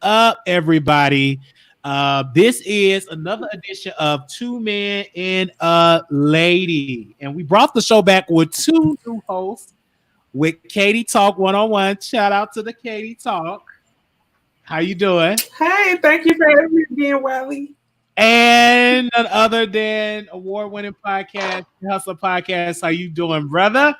up, everybody? This is another edition of Two Men and a Lady. And we brought the show back with two new hosts with Katie Talk One-on-One. Shout out to the Katie Talk. How you doing? Hey, thank you for having me again, Wiley. And none other than award-winning podcast, Hustle Podcast. How you doing, brother?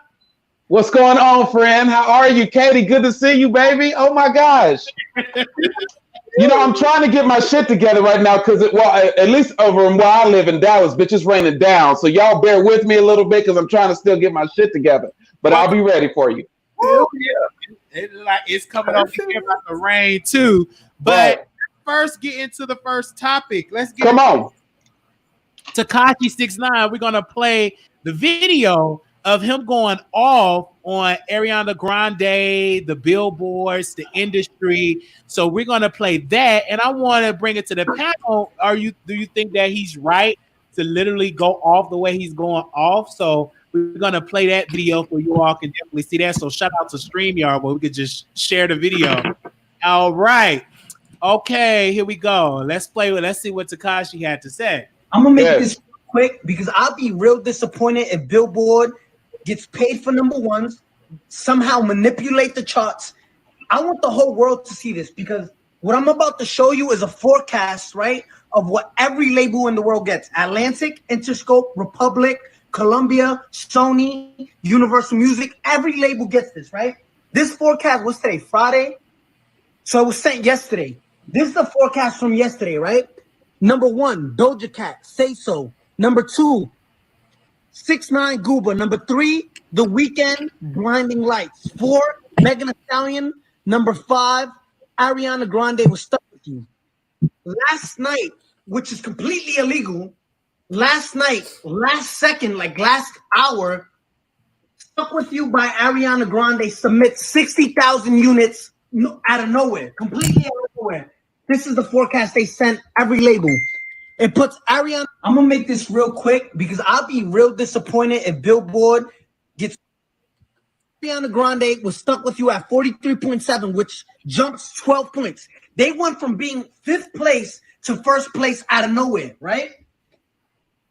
What's going on, friend? How are you, Katie? Good to see you, baby. Oh my gosh. I'm trying to get my shit together right now because, at least over where I live in Dallas, bitch, it's raining down. So y'all bear with me a little bit because I'm trying to still get my shit together. But I'll be ready for you. Oh yeah, it's coming up here about the rain too. But first, get into the first topic. Let's get on. Tekashi 6ix9ine. We're gonna play the video of him going off on Ariana Grande, the billboards, the industry. So we're gonna play that, and I want to bring it to the panel. Do you think that he's right to literally go off the way he's going off? So we're gonna play that video for you all can definitely see that. So shout out to StreamYard where we could just share the video. All right. Okay, here we go. Let's see what Tekashi had to say. I'm gonna make this quick because I'll be real disappointed if Billboard gets paid for number ones, somehow manipulate the charts. I want the whole world to see this because what I'm about to show you is a forecast, right, of what every label in the world gets. Atlantic, Interscope, Republic, Columbia, Sony, Universal Music, every label gets this, right? This forecast was today, Friday. So it was sent yesterday. This is the forecast from yesterday, right? Number one, Doja Cat, Say So. Number two, 6ix9ine, Gooba. Number three, The Weeknd, Blinding Lights. 4, Megan Thee Stallion. Number 5, Ariana Grande was Stuck With You. Last night, which is completely illegal, last second, like last hour, Stuck With You by Ariana Grande submits 60,000 units out of nowhere, completely out of nowhere. This is the forecast they sent every label. It puts Ariana. I'm gonna make this real quick because I'll be real disappointed if Billboard gets Ariana Grande was Stuck With You at 43.7, which jumps 12 points. They went from being 5th place to 1st place out of nowhere, right?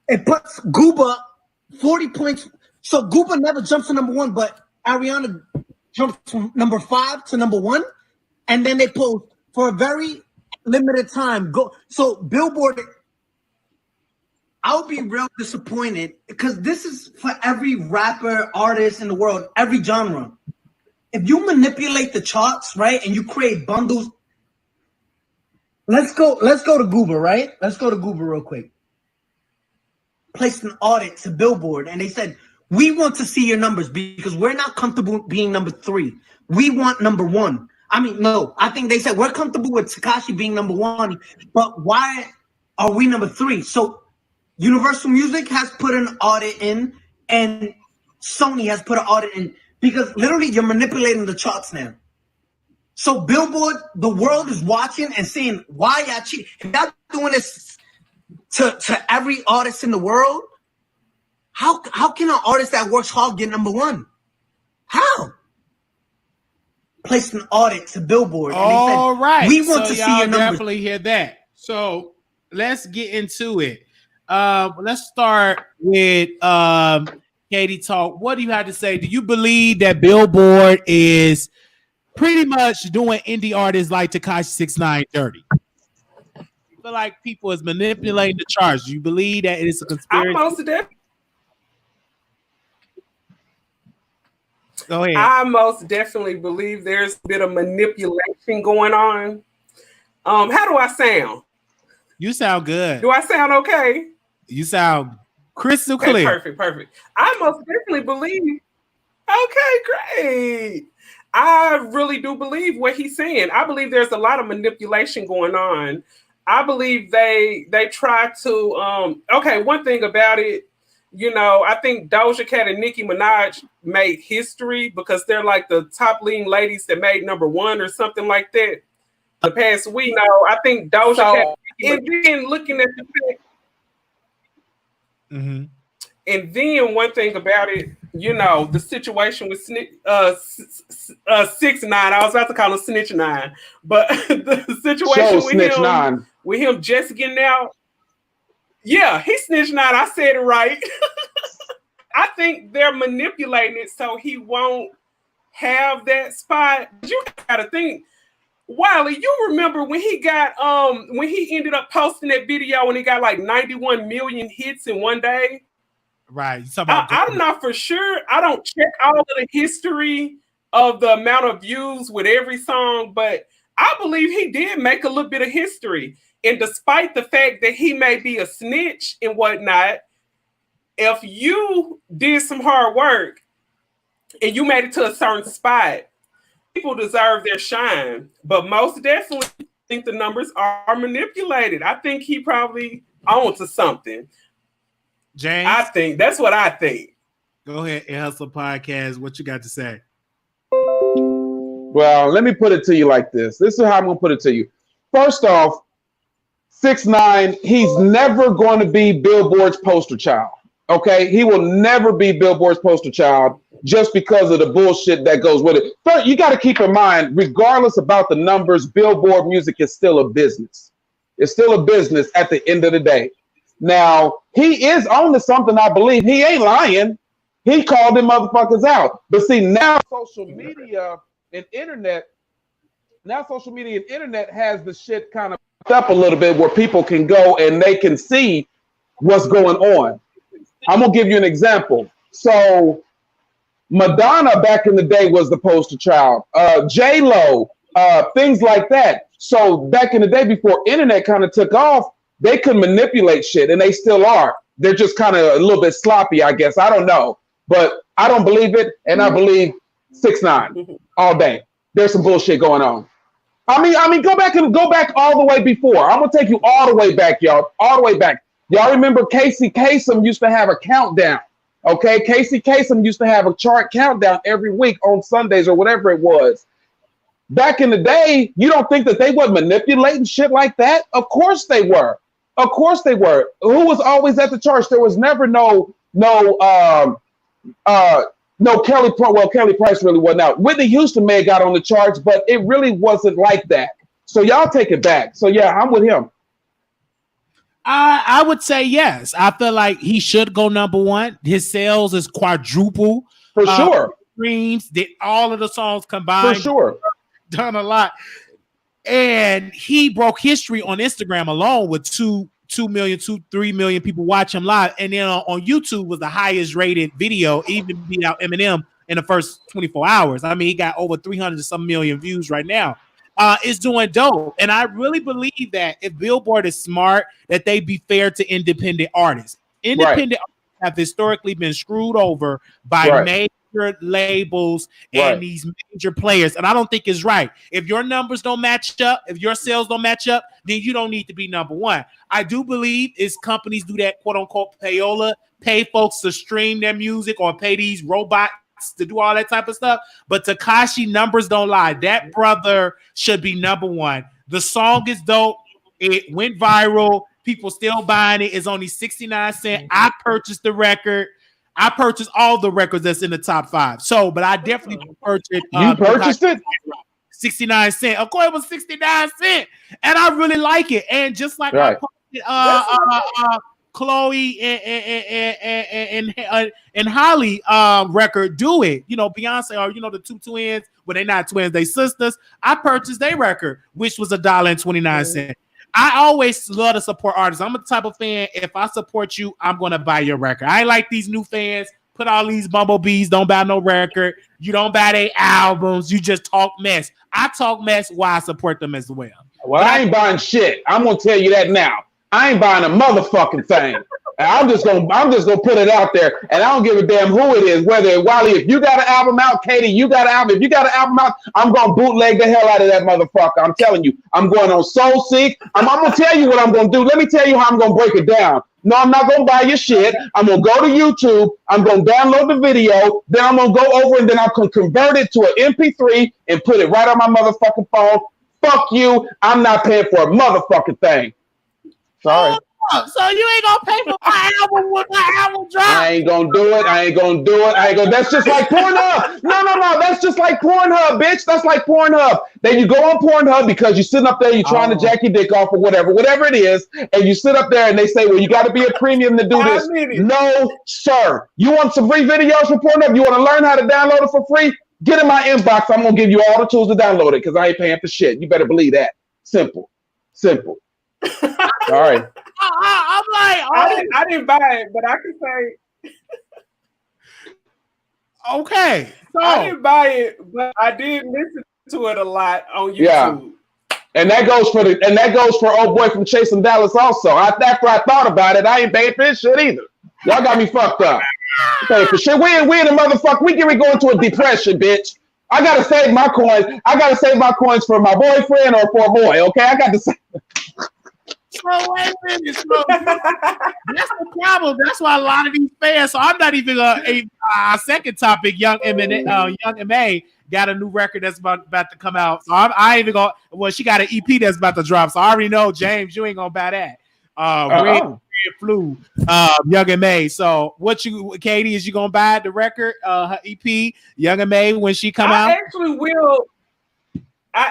It puts Gooba 40 points. So Gooba never jumps to number 1, but Ariana jumps from number 5 to number 1, and then they post for a very limited time. So Billboard. I'll be real disappointed because this is for every rapper, artist in the world, every genre. If you manipulate the charts, right, and you create bundles, let's go to Google, right? Let's go to Google real quick. Placed an audit to Billboard, and they said, we want to see your numbers because we're not comfortable being number 3. We want number 1. I mean, no, I think they said we're comfortable with Tekashi being number 1, but why are we number 3? So Universal Music has put an audit in, and Sony has put an audit in because literally you're manipulating the charts now. So Billboard, the world is watching and saying, why y'all cheat? If y'all doing this to every artist in the world, how can an artist that works hard get number 1? How? Placed an audit to Billboard. And All they said, right. We want to see your numbers. Definitely hear that. So let's get into it. Let's start with Katie Talk. What do you have to say? Do you believe that Billboard is pretty much doing indie artists like Tekashi 6ix9ine dirty? You feel like people is manipulating the charts? Do you believe that it is a conspiracy? Go ahead. I most definitely believe there's a bit of manipulation going on. How do I sound? You sound good. Do I sound okay? You sound crystal clear. Perfect. I most definitely believe. Okay, great. I really do believe what he's saying. I believe there's a lot of manipulation going on. I believe they try to. Okay, one thing about it, I think Doja Cat and Nicki Minaj made history because they're like the top leading ladies that made number 1 or something like that. The past week, I think Doja Cat. And then looking at the fact. Mm-hmm. And then one thing about it, you know, the situation with 6ix9ine. I was about to call him Snitch 9, but the situation with him just getting out. Yeah, he snitched 9. I said it right. I think they're manipulating it so he won't have that spot. You gotta think, Wiley, you remember when he got when he ended up posting that video and he got like 91 million hits in one day? Right. I'm not for sure. I don't check all of the history of the amount of views with every song, but I believe he did make a little bit of history. And despite the fact that he may be a snitch and whatnot, if you did some hard work and you made it to a certain spot, people deserve their shine. But most definitely think the numbers are manipulated. I think he probably owns to something. James? I think that's what I think. Go ahead and Hustle Podcast. What you got to say? Well, let me put it to you like this. This is how I'm going to put it to you. First off, 6ix9ine, he's never going to be Billboard's poster child. Okay? He will never be Billboard's poster child just because of the bullshit that goes with it. But you got to keep in mind, regardless about the numbers, Billboard music is still a business. It's still a business at the end of the day. Now, he is on to something, I believe. He ain't lying. He called them motherfuckers out. But see, now social media and internet has the shit kind of up a little bit where people can go and they can see what's going on. I'm gonna give you an example. So Madonna back in the day was the poster child. J-Lo, things like that. So back in the day before internet kind of took off, they could manipulate shit, and they still are. They're just kind of a little bit sloppy, I guess. I don't know, but I don't believe it, and I believe 6ix9ine all day. There's some bullshit going on. I mean, go back all the way before. I'm gonna take you all the way back, y'all. All the way back. Y'all remember Casey Kasem used to have a countdown. Okay, Casey Kasem used to have a chart countdown every week on Sundays or whatever it was. Back in the day, you don't think that they were manipulating shit like that? Of course they were. Of course they were. Who was always at the charts? There was never no Kelly. Well, Kelly Price really wasn't out. Whitney Houston may have got on the charts, but it really wasn't like that. So y'all take it back. So yeah, I'm with him. I would say yes. I feel like he should go number one. His sales is quadruple for sure. Streams, all of the songs combined, for sure, done a lot. And he broke history on Instagram alone with 3 million people watch him live. And then on YouTube was the highest rated video, even beat out Eminem in the first 24 hours. I mean, he got over 300 some million views right now. It's doing dope. And I really believe that if Billboard is smart, that they be fair to independent artists. Independent artists have historically been screwed over by major labels and these major players, and I don't think it's right. If your numbers don't match up, if your sales don't match up, then you don't need to be number one. I do believe is companies do that quote unquote payola, pay folks to stream their music or pay these robots to do all that type of stuff. But Tekashi, numbers don't lie. That brother should be number one. The song is dope. It went viral. People still buying it. It's only 69 cents. I purchased the record. I purchased all the records that's in the top 5. So, but I definitely purchased. You purchased it? 69 cents. Of course, it was 69 cents, and I really like it. And just like I posted, Chloe and Holly record, Do It. You know, Beyonce or the two twins. Well, they're not twins, they sisters. I purchased their record, which was $1.29. I always love to support artists. I'm the type of fan, if I support you, I'm going to buy your record. I ain't like these new fans, put all these bumblebees, don't buy no record. You don't buy their albums. You just talk mess. I talk mess while I support them as well. Well, I ain't buying shit. I'm going to tell you that now. I ain't buying a motherfucking thing. I'm just gonna put it out there, and I don't give a damn who it is. Whether Wiley, if you got an album out, Katie, you got an album. If you got an album out, I'm gonna bootleg the hell out of that motherfucker. I'm telling you, I'm going on SoulSeek. I'm gonna tell you what I'm gonna do. Let me tell you how I'm gonna break it down. No, I'm not gonna buy your shit. I'm gonna go to YouTube. I'm gonna download the video. Then I'm gonna go over and then I'm gonna convert it to an MP3 and put it right on my motherfucking phone. Fuck you. I'm not paying for a motherfucking thing. Sorry. So you ain't gonna pay for my album when my album drops? I ain't gonna do it. That's just like Pornhub. No. That's just like Pornhub, bitch. That's like Pornhub. Then you go on Pornhub because you're sitting up there, you're trying to jack your dick off or whatever it is, and you sit up there and they say, well, you got to be a premium to do this. No, sir. You want some free videos from Pornhub? You want to learn how to download it for free? Get in my inbox. I'm gonna give you all the tools to download it because I ain't paying for shit. You better believe that. Simple. All right. I'm like, I didn't buy it, but I can say. Okay. So I didn't buy it, but I did listen to it a lot on YouTube. Yeah. And that goes for old boy from Chasing Dallas also. After I thought about it, I ain't paying for this shit either. Y'all got me fucked up. Paying for shit. We in the motherfucker. We get going into a depression, bitch. I gotta save my coins. I gotta save my coins for my boyfriend or for a boy. Okay, I got to say. So wait a minute. So that's the problem. That's why a lot of these fans. So I'm not even a second topic. Young M.A. got a new record that's about to come out. So I ain't even going. Well, she got an EP that's about to drop. So I already know, James, you ain't gonna buy that. Red Flu, Young M.A. So what Katie, is you gonna buy the record, her EP, Young M.A. when she come out? I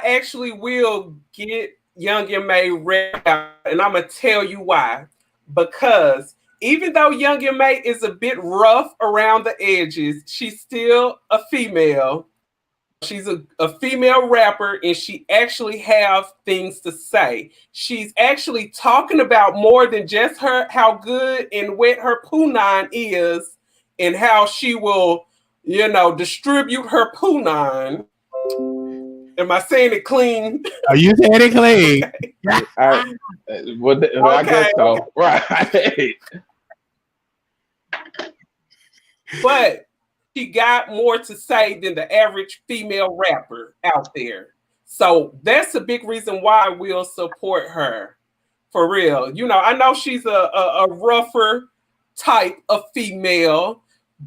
actually will get Young M.A. record out, and I'm gonna tell you why. Because even though Young M.A. is a bit rough around the edges, she's still a female. She's a female rapper, and she actually have things to say. She's actually talking about more than just how good and wet her punani is, and how she will, distribute her punani. Am I saying it clean? Are you saying it clean? I guess so. Right. But she got more to say than the average female rapper out there. So that's a big reason why we'll support her. For real. I know she's a rougher type of female,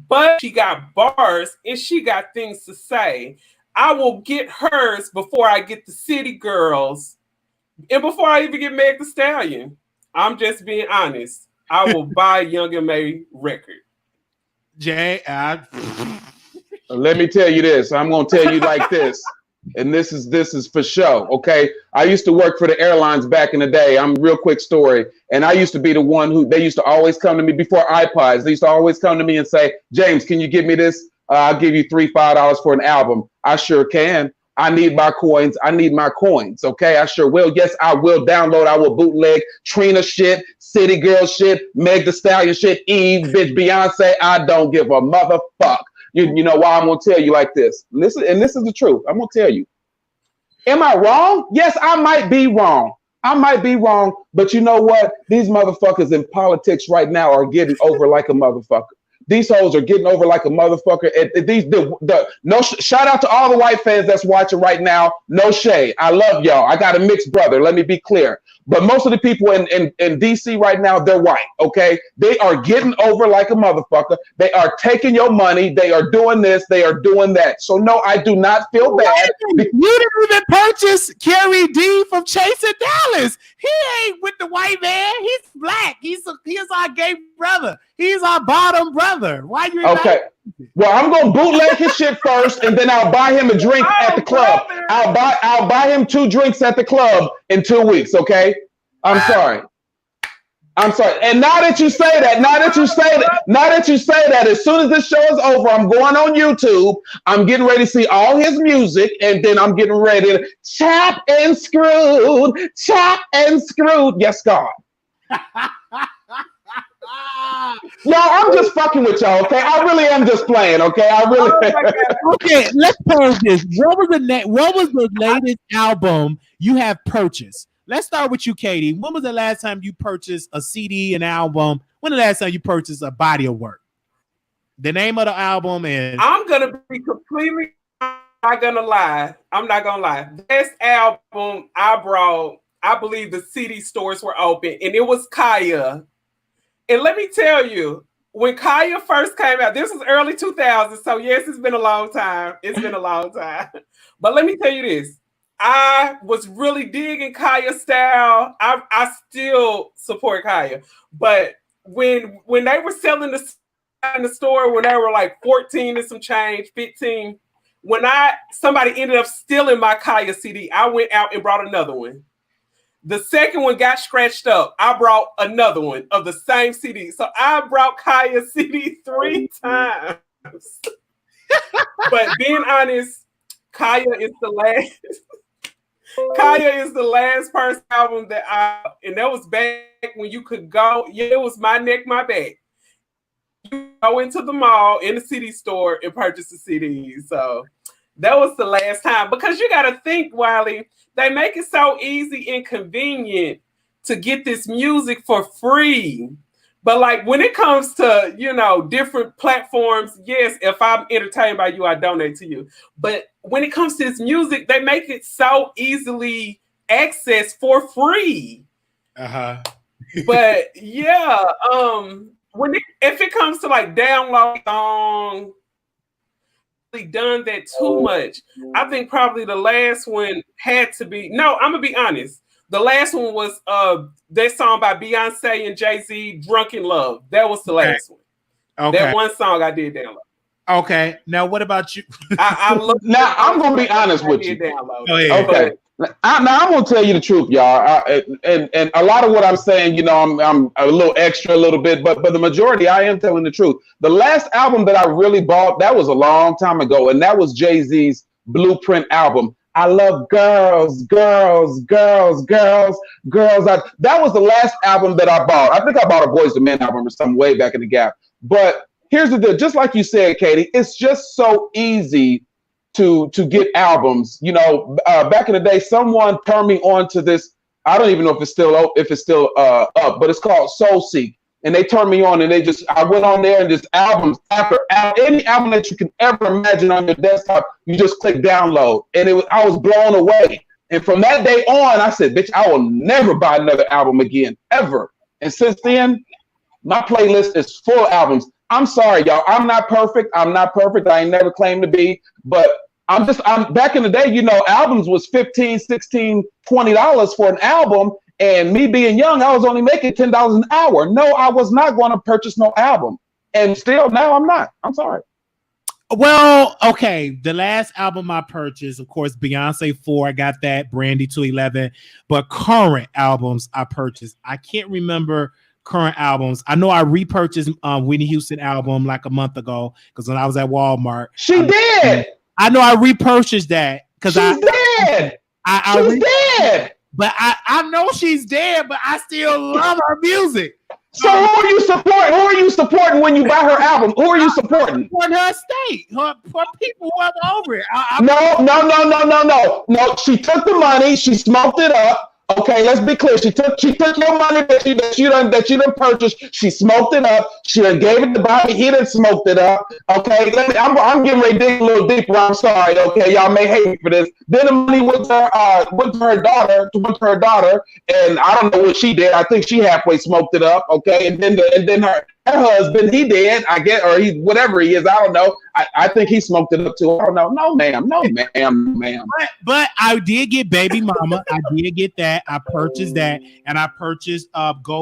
but she got bars and she got things to say. I will get hers before I get the City Girls and before I even get Meg Thee Stallion. I'm just being honest. I will buy Young M.A. record. Jay, let me tell you this. I'm gonna tell you like this, and this is for show. Okay, I used to work for the airlines back in the day. I'm real quick story, and I used to be the one who they used to always come to me before iPods. They used to always come to me and say, "James, can you give me this? I'll give you $3-5 for an album." I sure can. I need my coins. Okay, I sure will. Yes, I will download. I will bootleg Trina shit, City Girl shit, Meg Thee Stallion shit, Eve, bitch, Beyonce. I don't give a motherfuck. You know why I'm gonna tell you like this? This is the truth. I'm gonna tell you. Am I wrong? Yes, I might be wrong. But you know what? These motherfuckers in politics right now are getting over like a motherfucker. These hoes are getting over like a motherfucker. No shout out to all the white fans that's watching right now. No shade. I love y'all. I got a mixed brother. Let me be clear. But most of the people in DC right now, they're white. Okay, they are getting over like a motherfucker. They are taking your money. They are doing this. They are doing that. So no, I do not feel bad. You didn't even purchase Kerry D from Chasing Dallas. He ain't with the white man. He's black. He's our gay brother. He's our bottom brother. Why you? Okay. Well, I'm gonna bootleg his shit first, and then I'll buy him a drink at the club. I'll buy him 2 drinks at the club in 2 weeks. Okay. I'm sorry. And now that you say that, as soon as this show is over, I'm going on YouTube. I'm getting ready to see all his music, and then I'm getting ready to chop and screwed. Yes, God. Y'all, I'm just fucking with y'all, okay? I really am just playing, okay? Okay, let's pose this. What was the latest album you have purchased? Let's start with you, Katie. When was the last time you purchased a CD, an album? When the last time you purchased a body of work? The name of the album is... I'm going to be completely not going to lie. I'm not going to lie. This album I brought, I believe the CD stores were open, and it was Kaya. And let me tell you, when Kaya first came out, this was early 2000s, so yes, it's been a long time. But let me tell you this. I was really digging Kaya's style. I still support Kaya, but when they were selling in the store, when they were like 14 and some change, 15, when somebody ended up stealing my Kaya CD, I went out and brought another one. The second one got scratched up. I brought another one of the same CD. So I brought Kaya CD 3 times. But being honest, Kaya is the last person album and that was back when you could go. Yeah, it was My Neck, My Back. You go into the mall in the CD store and purchase the CD. So that was the last time, because you got to think, Wiley, they make it so easy and convenient to get this music for free. But like when it comes to, different platforms, yes, if I'm entertained by you, I donate to you. But when it comes to this music, they make it so easily accessed for free. Uh-huh. But yeah, if it comes to like download song, done that too much. I think probably the last one had to be, no, I'm gonna be honest. The last one was that song by Beyonce and Jay-Z, Drunken Love. That was the last one. Okay. That one song I did download. Okay. Now what about you? Now I'm gonna be honest with you. Okay. Now I'm gonna tell you the truth, y'all. And a lot of what I'm saying, I'm a little extra, a little bit, but the majority I am telling the truth. The last album that I really bought, that was a long time ago, and that was Jay-Z's Blueprint album. I love girls. That was the last album that I bought. I think I bought a Boyz II Men album or something way back in the gap. But here's the deal, just like you said, Katie, it's just so easy to get albums. Back in the day, someone turned me on to this. I don't even know if it's still up, but it's called Soul Seek. And they turned me on, and I went on there, and just albums after any album that you can ever imagine on your desktop, you just click download, and I was blown away. And from that day on, I said, bitch, I will never buy another album again, ever. And since then, my playlist is full of albums. I'm sorry, y'all. I'm not perfect. I ain't never claimed to be, but I'm back in the day, albums was $15, $16, $20 for an album. And me being young, I was only making $10 an hour. No, I was not going to purchase no album. And still now I'm not. I'm sorry. Well, okay. The last album I purchased, of course, Beyonce 4, I got that, Brandy 211. But current albums I purchased, I can't remember current albums. I know I repurchased Whitney Houston album like a month ago, because when I was at Walmart. She did. I know I repurchased that because she's dead. She's dead. But I know she's dead, but I still love her music. So who are you supporting? Who are you supporting when you buy her album? Who are you supporting? Supporting her estate, her people who are over it. No. She took the money, she smoked it up. Okay, let's be clear. She took your money that you done purchased. She smoked it up. She done gave it to Bobby. He done smoked it up. Okay, I'm getting ready to dig a little deeper. I'm sorry. Okay, y'all may hate me for this. Then the money went to her daughter, and I don't know what she did. I think she halfway smoked it up. Okay, and then her husband, he did, I guess, or he whatever he is. I don't know. I think he smoked it up too. I don't know. No, ma'am. But I did get Baby Mama. I did get that. I purchased that, and I purchased Tekashi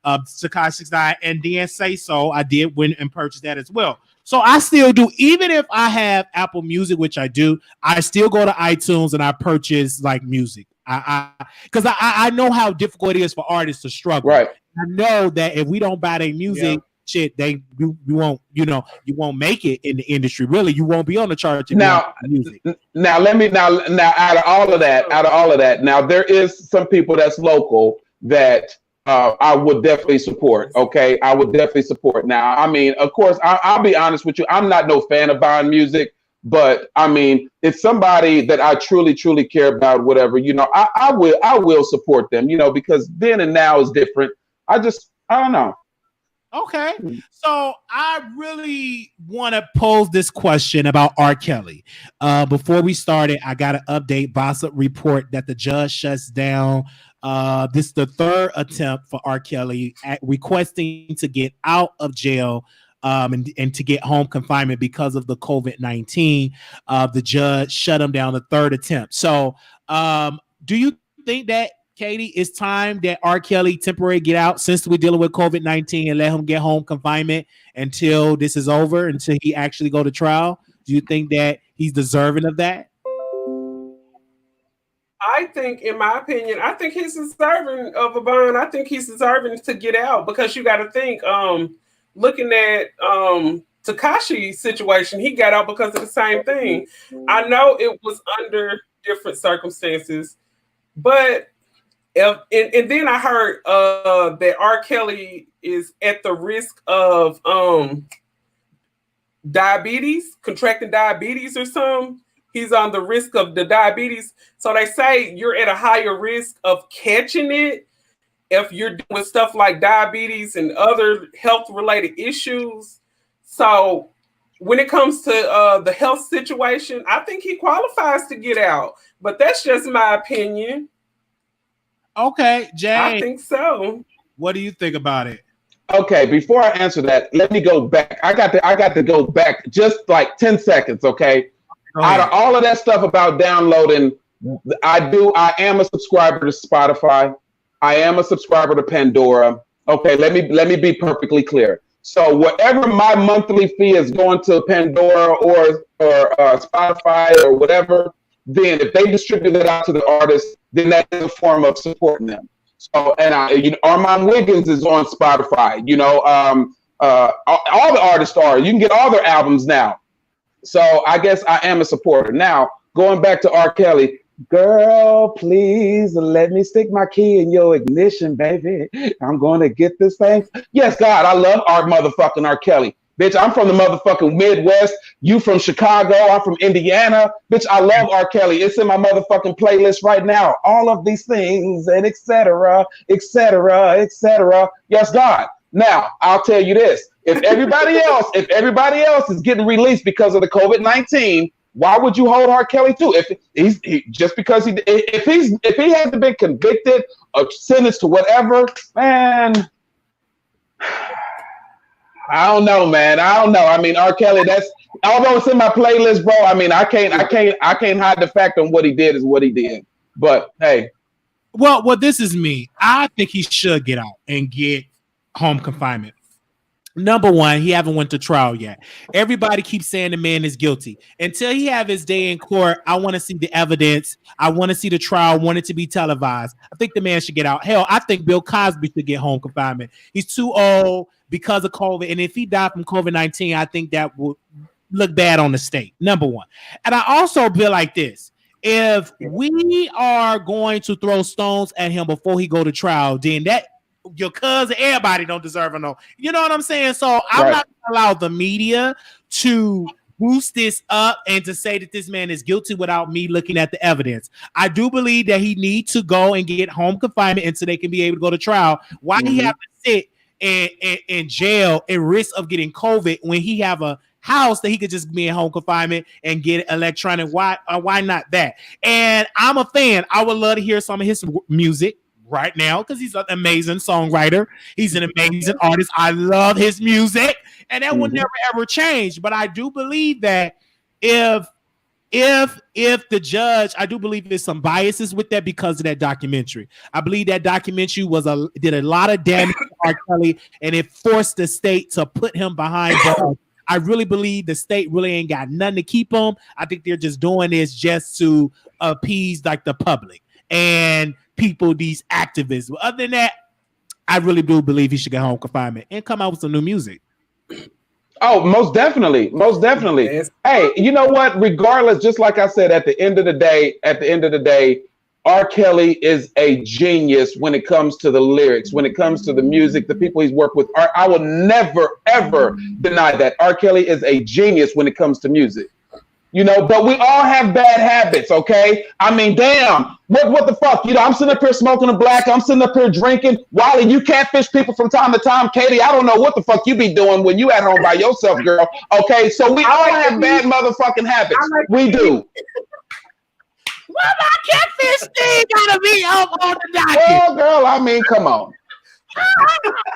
6ix9ine, and then Say So. I did win and purchase that as well. So I still do, even if I have Apple Music, which I do, I still go to iTunes and I purchase like music. Because I know how difficult it is for artists to struggle. Right. I know that if we don't buy their music, shit, you won't make it in the industry. Really, you won't be on the chart. Now out of all of that, now there is some people that's local that I would definitely support. Okay, I would definitely support. Now, I mean, of course, I'll be honest with you. I'm not no fan of buying music, but I mean, it's somebody that I truly care about. Whatever, I will support them. Because then and now is different. I don't know. Okay, so I really want to pose this question about R. Kelly. Before we started, I got an update. Bossip report that the judge shuts down. This is the third attempt for R. Kelly at requesting to get out of jail and to get home confinement because of the COVID-19. The judge shut him down the third attempt. So do you think that, Katie, it's time that R. Kelly temporarily get out since we're dealing with COVID-19 and let him get home confinement until this is over, until he actually go to trial? Do you think that he's deserving of that? I think, in my opinion, I think he's deserving of a bond. I think he's deserving to get out because you got to think, looking at Tekashi's situation, he got out because of the same thing. I know it was under different circumstances, but and then I heard that R. Kelly is at the risk of diabetes, contracting diabetes or something. He's on the risk of the diabetes. So they say you're at a higher risk of catching it if you're doing stuff like diabetes and other health-related issues. So when it comes to the health situation, I think he qualifies to get out. But that's just my opinion. Okay, Jay. I think so. What do you think about it? Okay, before I answer that, let me go back. I got to go back just like 10 seconds, okay? Out of all of that stuff about downloading, I am a subscriber to Spotify. I am a subscriber to Pandora. Okay, let me be perfectly clear. So whatever my monthly fee is going to Pandora or Spotify or whatever, then if they distribute that out to the artists, then that is a form of supporting them. So, and Armand Wiggins is on Spotify. All the artists are. You can get all their albums now. So I guess I am a supporter. Now, going back to R. Kelly, girl, please let me stick my key in your ignition, baby. I'm going to get this thing. Yes, God, I love motherfucking R. Kelly. Bitch, I'm from the motherfucking Midwest. You from Chicago. I'm from Indiana. Bitch, I love R. Kelly. It's in my motherfucking playlist right now. All of these things and et cetera, et cetera, et cetera. Yes, God. Now, I'll tell you this. If everybody else is getting released because of the COVID-19, why would you hold R. Kelly too? If he hasn't been convicted or sentenced to whatever, man, I don't know, man. I don't know. I mean, R. Kelly, although it's in my playlist, bro. I mean, I can't hide the fact on what he did is what he did. But hey. Well, this is me. I think he should get out and get home confinement. Number one, he haven't went to trial yet. Everybody keeps saying the man is guilty. Until he have his day in court, I want to see the evidence. I want to see the trial. I want it to be televised. I think the man should get out. Hell, I think Bill Cosby should get home confinement. He's too old because of COVID. And if he died from COVID-19, I think that would look bad on the state. Number one. And I also feel like this. If we are going to throw stones at him before he go to trial, then that your cousin, everybody don't deserve a no. You know what I'm saying? So I'm not gonna allow the media to boost this up and to say that this man is guilty without me looking at the evidence. I do believe that he needs to go and get home confinement until they can be able to go to trial. Why he have to sit in jail and risk of getting COVID when he have a house that he could just be in home confinement and get electronic? Why not that? And I'm a fan. I would love to hear some of his music right now because he's an amazing songwriter. He's an amazing artist. I love his music, and that will never ever change. But I do believe that if the judge, I do believe there's some biases with that because of that documentary. I believe that documentary did a lot of damage to R. Kelly, and it forced the state to put him behind bars. I really believe the state really ain't got nothing to keep him. I think they're just doing this just to appease like the public and people, these activists. But other than that, I really do believe he should get home confinement and come out with some new music. Oh, most definitely. Yes. Hey, you know what? Regardless, just like I said, at the end of the day, R. Kelly is a genius when it comes to the lyrics, when it comes to the music, the people he's worked with. I will never, ever deny that. R. Kelly is a genius when it comes to music. You know, but we all have bad habits, okay? I mean, damn, what the fuck? You know, I'm sitting up here smoking a black, I'm sitting up here drinking. Wiley, you catfish people from time to time. Katie, I don't know what the fuck you be doing when you at home by yourself, girl. Okay, so we all have bad motherfucking habits. We do. Well, my catfish thing gotta be up on the docket. Well, girl, I mean, come on.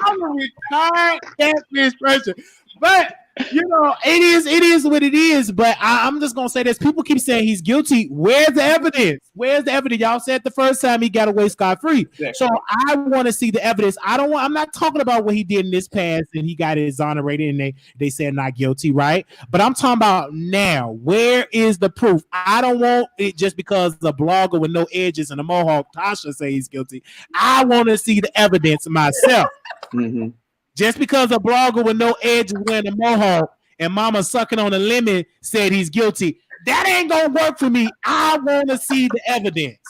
I'm a retired catfish person. But it is what it is. But I'm just gonna say this: people keep saying he's guilty. Where's the evidence? Where's the evidence? Y'all said the first time he got away scot-free. Exactly. So I want to see the evidence. I'm not talking about what he did in this past and he got exonerated and they said not guilty, right? But I'm talking about now. Where is the proof? I don't want it just because the blogger with no edges and a mohawk, Tasha, say he's guilty. I want to see the evidence myself. Mm-hmm. Just because a blogger with no edges wearing a mohawk and mama sucking on a lemon said he's guilty, that ain't gonna work for me. I want to see the evidence.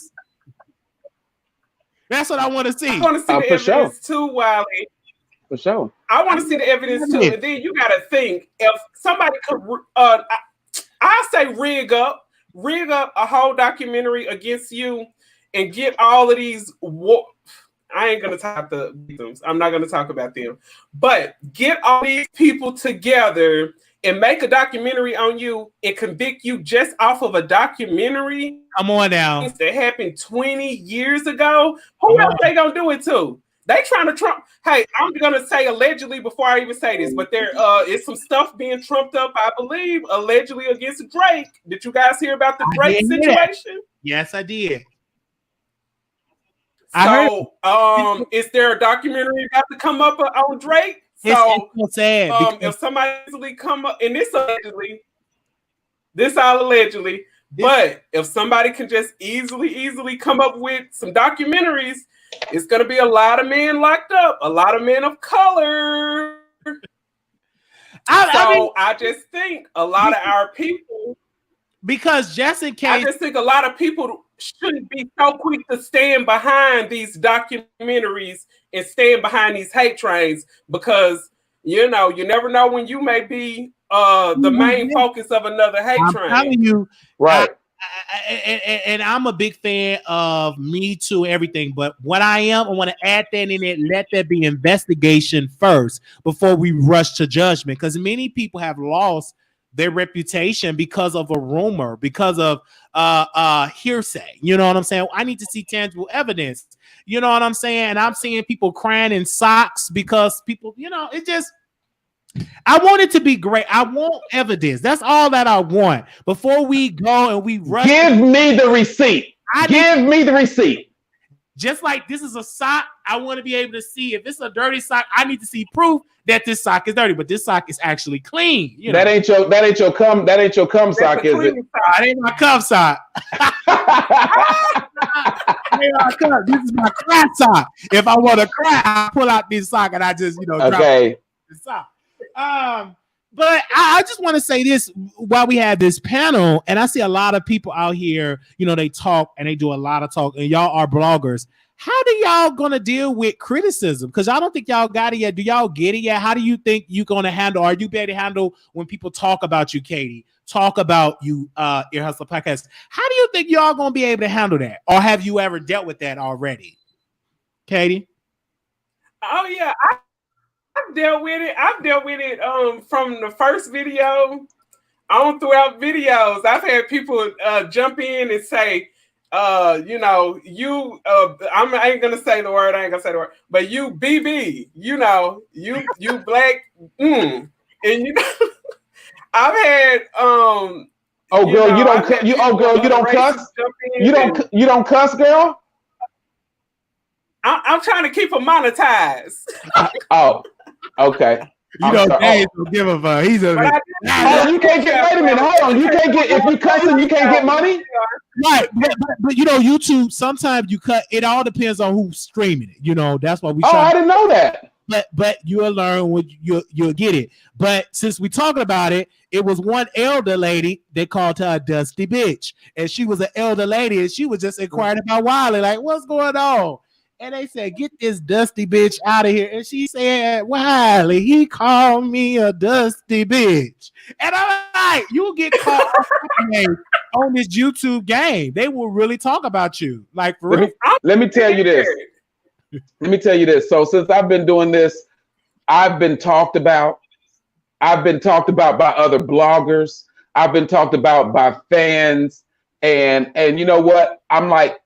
That's what I want to see. I want to see the evidence too, Wiley. For sure. I want to see the evidence too. And then you got to think, if somebody could, I say rig up a whole documentary against you and get all of these. I ain't going to talk the victims. I'm not going to talk about them. But get all these people together and make a documentary on you and convict you just off of a documentary. Come on now. That happened 20 years ago. Who else they going to do it to? They trying to trump. Hey, I'm going to say allegedly before I even say this, but there is some stuff being trumped up, I believe, allegedly against Drake. Did you guys hear about the Drake situation? Yes, I did. So, is there a documentary about to come up on Drake? So, it's so sad if somebody easily come up, and this all allegedly, but if somebody can just easily come up with some documentaries, it's going to be a lot of men locked up, a lot of men of color. I just think a lot of our people, because just in case, I just think a lot of people shouldn't be so quick to stand behind these documentaries and stand behind these hate trains, because you never know when you may be the main focus of another hate train. I'm telling you, right. And I'm a big fan of Me Too, everything. But what I want to add that in it. Let there be investigation first before we rush to judgment, because many people have lost their reputation because of a rumor, because of hearsay. You know what I'm saying? I need to see tangible evidence. You know what I'm saying? And I'm seeing people crying in socks because people, it just, I want it to be great. I want evidence. That's all that I want. Before we go and we rush. Give me the receipt. Give me the receipt. Just like this is a sock, I want to be able to see if it's a dirty sock. I need to see proof that this sock is dirty, but this sock is actually clean. That ain't your cum sock, is it? That ain't my cum sock. This is my cry sock. If I want to cry, I pull out this sock and I just drop the sock. But I just want to say this while we have this panel, and I see a lot of people out here, they talk and they do a lot of talk, and y'all are bloggers. How do y'all gonna deal with criticism? Because I don't think y'all got it yet. Do y'all get it yet? How do you think you're gonna handle? Are you better to handle when people talk about you, Katie? Talk about you, Ear Hustler Podcast. How do you think y'all gonna be able to handle that? Or have you ever dealt with that already, Katie? Oh yeah, I've dealt with it. From the first video on throughout videos. I've had people jump in and say, I ain't gonna say the word, but you BB, you black, and I've had you don't cuss? You don't cuss, girl? I'm trying to keep them monetized. Oh, okay. Dave will give a fuck. He's a. You can't get. Wait a minute. Hold on. You can't get. If you cussing, you can't get money. Right, but YouTube. Sometimes you cut. It all depends on who's streaming it. That's why we. I didn't know that. But you'll learn when you'll get it. But since we're talking about it, it was one elder lady. They called her a dusty bitch, and she was an elder lady, and she was just inquiring about Wiley, like, what's going on? And they said, get this dusty bitch out of here. And she said, Wiley, he called me a dusty bitch. And I'm like, you'll get caught on this YouTube game. They will really talk about you. Like, for real. Let me tell you this. So since I've been doing this, I've been talked about. I've been talked about by other bloggers. I've been talked about by fans. And you know what? I'm like,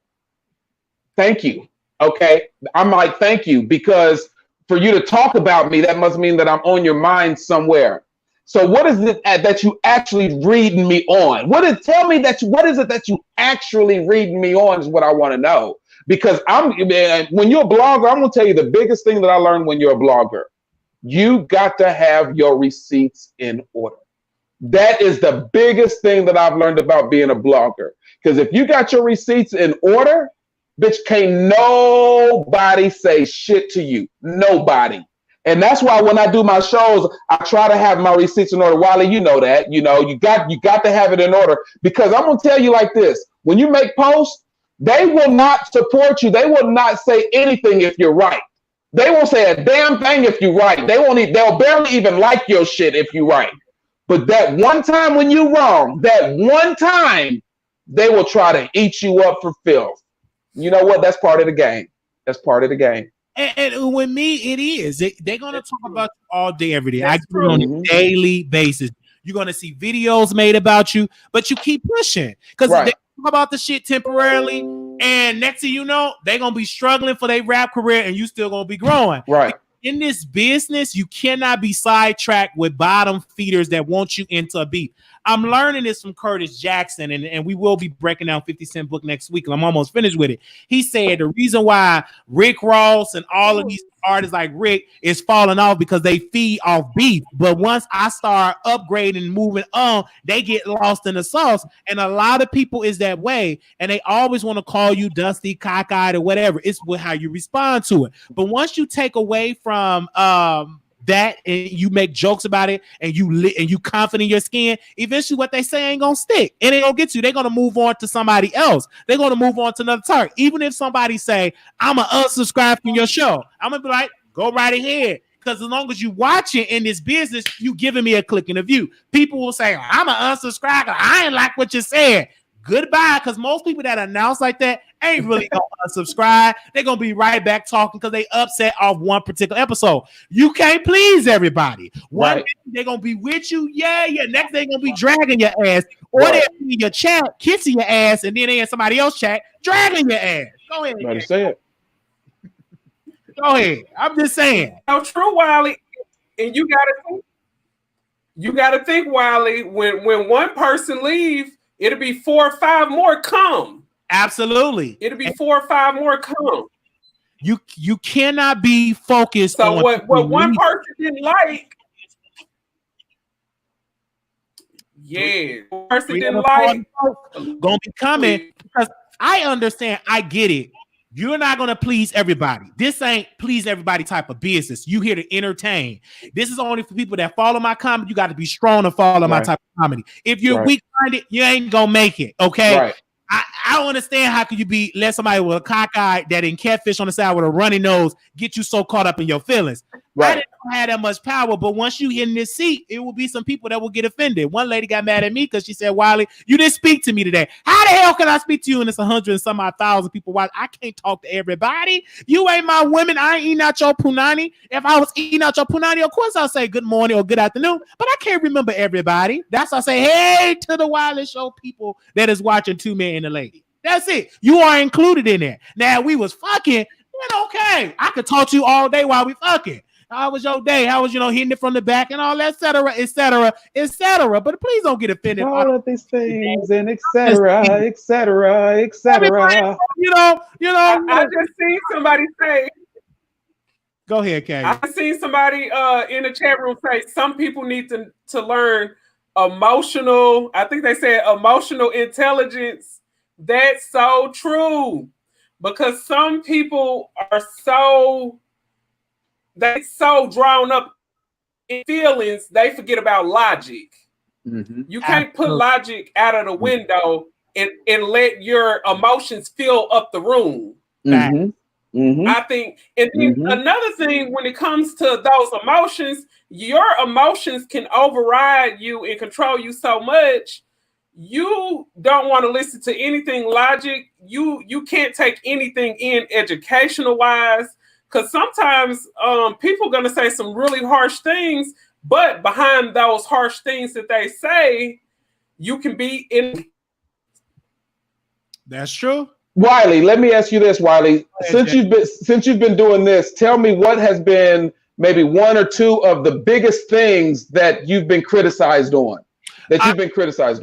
thank you. Okay, I'm like, thank you, because For you to talk about me, that must mean that I'm on your mind somewhere. So what is it that you actually reading me on? What is it that you actually reading me on is what I want to know. Because when you're a blogger, I'm gonna tell you the biggest thing that I learned when you're a blogger. You got to have your receipts in order. That is the biggest thing that I've learned about being a blogger. Because if you got your receipts in order, bitch, can't nobody say shit to you. Nobody. And that's why when I do my shows, I try to have my receipts in order. Wiley, you know that. You got to have it in order. Because I'm gonna tell you like this: when you make posts, they will not support you. They will not say anything if you're right. They won't say a damn thing if you're right. They'll barely even like your shit if you're right. But that one time when you're wrong, that one time, they will try to eat you up for filth. You know what? That's part of the game. That's part of the game. And with me, it is. They're going to talk about you all day, every day. I get it on a daily basis. You're going to see videos made about you, but you keep pushing. Because they talk about the shit temporarily, and next thing you know, they're going to be struggling for their rap career, and you still going to be growing. Right. In this business, you cannot be sidetracked with bottom feeders that want you into a beat. I'm learning this from Curtis Jackson, and we will be breaking down 50 Cent book next week. I'm almost finished with it. He said the reason why Rick Ross and all of these artists like Rick is falling off because they feed off beef. But once I start upgrading and moving on, they get lost in the sauce. And a lot of people is that way, and they always want to call you dusty, cockeyed, or whatever. It's how you respond to it. But once you take away from that and you make jokes about it and you confident in your skin, eventually what they say ain't gonna stick. It ain't gonna get you. They're gonna move on to somebody else. They're gonna move on to another target. Even if somebody say, I'm gonna unsubscribe from your show, I'm gonna be like, go right ahead. Because as long as you watching in this business, you giving me a click and a view. People will say, I'm gonna unsubscribe. I ain't like what you said. Goodbye, because most people that announce like that ain't really gonna unsubscribe. They're gonna be right back talking because they upset off one particular episode. You can't please everybody. One day they're gonna be with you, next they're gonna be dragging your ass, or they'll be in your chat, kissing your ass, and then they in somebody else chat, dragging your ass. Go ahead. Better say it. Go ahead. I'm just saying. How true, Wiley. And you gotta think, Wiley, when one person leaves, it'll be 4 or 5 more come. Absolutely. It'll be 4 or 5 more come. You cannot be focused on what one person didn't like. One person didn't like. Gonna be coming because I understand. I get it. You're not gonna please everybody. This ain't please everybody type of business. You here to entertain. This is only for people that follow my comedy. You got to be strong to follow my type of comedy. If you're weak-minded, you ain't gonna make it. Okay. Right. I don't understand how could you let somebody with a cockeye that in catfish on the side with a runny nose get you so caught up in your feelings. I didn't have that much power, but once you in this seat, it will be some people that will get offended. One lady got mad at me because she said, Wiley, you didn't speak to me today. How the hell can I speak to you? And it's 100 and some odd thousand people. Why I can't talk to everybody. You ain't my women. I ain't eating out your punani. If I was eating out your punani, of course I'll say good morning or good afternoon, but I can't remember everybody. That's why I say, hey, to the Wiley Show people that is watching Two Men and a Lady. That's it. You are included in there. Now we was fucking, then okay. I could talk to you all day while we fucking. How was your day? How was, hitting it from the back and all that, et cetera, et cetera, et cetera. But please don't get offended. All of these things and et cetera, et cetera, et cetera. I just seen somebody say. Go ahead, Kay. I seen somebody in the chat room say some people need to learn emotional. I think they said emotional intelligence. That's so true, because some people are so drawn up in feelings, they forget about logic. Mm-hmm. You can't put logic out of the window and let your emotions fill up the room. Mm-hmm. Mm-hmm. I think, and then another thing, when it comes to those emotions, your emotions can override you and control you so much. You don't want to listen to anything logic. You can't take anything in educational wise, because sometimes people are going to say some really harsh things, but behind those harsh things that they say, you can be in. That's true. Wiley, let me ask you this, Wiley. Since you've been doing this, tell me what has been maybe one or two of the biggest things that you've been criticized on. I've been criticized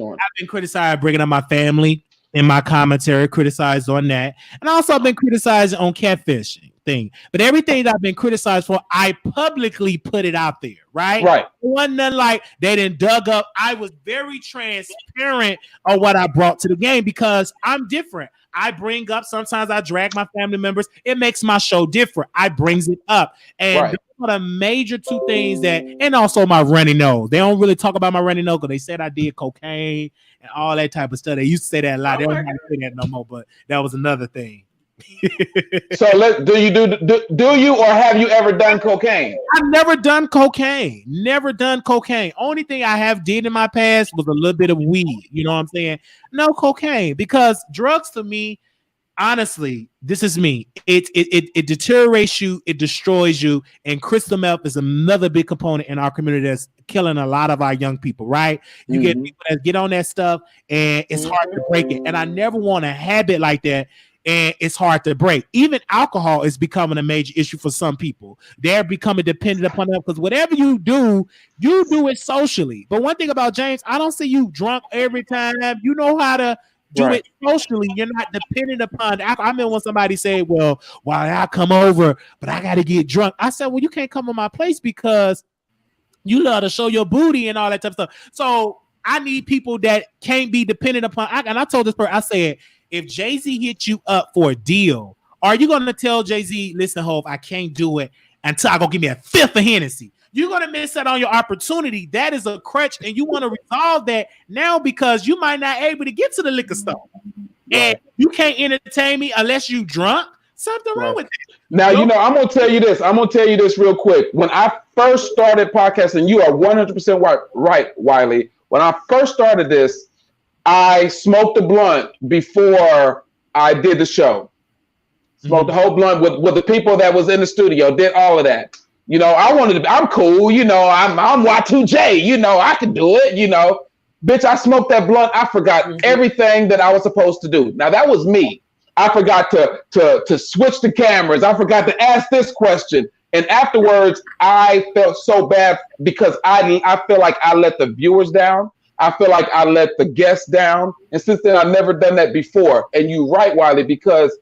bringing up my family in my commentary, criticized on that, and also I've been criticized on catfishing thing. But everything that I've been criticized for, I publicly put it out there, right? Right. It wasn't nothing like they didn't dug up. I was very transparent on what I brought to the game because I'm different. I bring up, sometimes I drag my family members. It makes my show different. I brings it up. And those are the major two things that, and also my runny nose. They don't really talk about my runny nose because they said I did cocaine and all that type of stuff. They used to say that a lot. They don't say that no more, but that was another thing. So do you or have you ever done cocaine? I've never done cocaine. Never done cocaine. Only thing I have did in my past was a little bit of weed. You know what I'm saying? No cocaine, because drugs to me, honestly, this is me. It deteriorates you, it destroys you, and crystal meth is another big component in our community that's killing a lot of our young people. Right? You get people that get on that stuff, and it's hard to break it. And I never want a habit like that. And it's hard to break. Even alcohol is becoming a major issue for some people. They're becoming dependent upon it because whatever you do it socially. But one thing about James, I don't see you drunk every time. You know how to do it socially. You're not dependent upon alcohol. I remember when somebody said, well, I come over, but I got to get drunk. I said, well, you can't come to my place because you love to show your booty and all that type of stuff. So I need people that can't be dependent upon. And I told this person, I said, if Jay-Z hit you up for a deal, are you going to tell Jay-Z, listen, Hov, I can't do it until I go give me a fifth of Hennessy? You're going to miss out on your opportunity. That is a crutch, and you want to resolve that now because you might not be able to get to the liquor store. And you can't entertain me unless you drunk. Something wrong with that. Now, I'm going to tell you this. I'm going to tell you this real quick. When I first started podcasting, you are 100% right, Wiley. When I first started this, I smoked a blunt before I did the show. Smoked the whole blunt with the people that was in the studio, did all of that. I'm cool, I'm Y2J, I can do it, Bitch, I smoked that blunt. I forgot everything that I was supposed to do. Now that was me. I forgot to switch the cameras. I forgot to ask this question. And afterwards, I felt so bad because I feel like I let the viewers down. I feel like I let the guests down. And since then, I've never done that before. And you're right, Wiley, because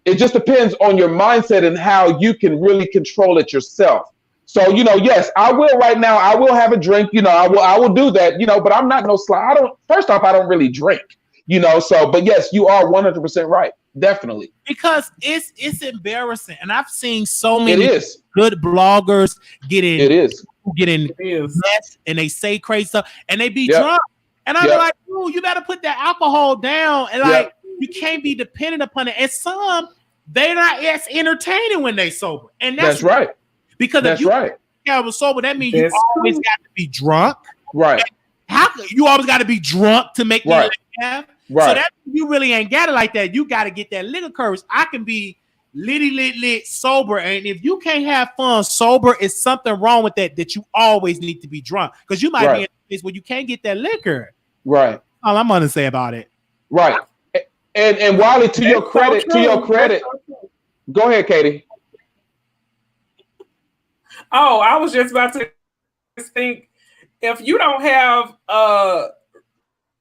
it just depends on your mindset and how you can really control it yourself. So, yes, I will right now. I will have a drink. I will do that, but I'm not no sly. First off, I don't really drink, but yes, you are 100% right. Definitely. Because it's embarrassing. And I've seen so many good bloggers getting mess and they say crazy stuff and they be drunk. And I'm like, ooh, you got to put that alcohol down. And you can't be dependent upon it. And some, they're not as entertaining when they sober. And that's right. Because if you was sober, that means you always got to be drunk. Right. You always got to be drunk to make me laugh. Right. So that you really ain't got it like that. You got to get that liquor courage. I can be lit sober, and if you can't have fun sober, it's something wrong with that you always need to be drunk because you might be in a place where you can't get that liquor. Right. All I'm gonna say about it. Right. And Wiley, to your credit, go ahead, Katie. Oh, I was just about to think, if you don't have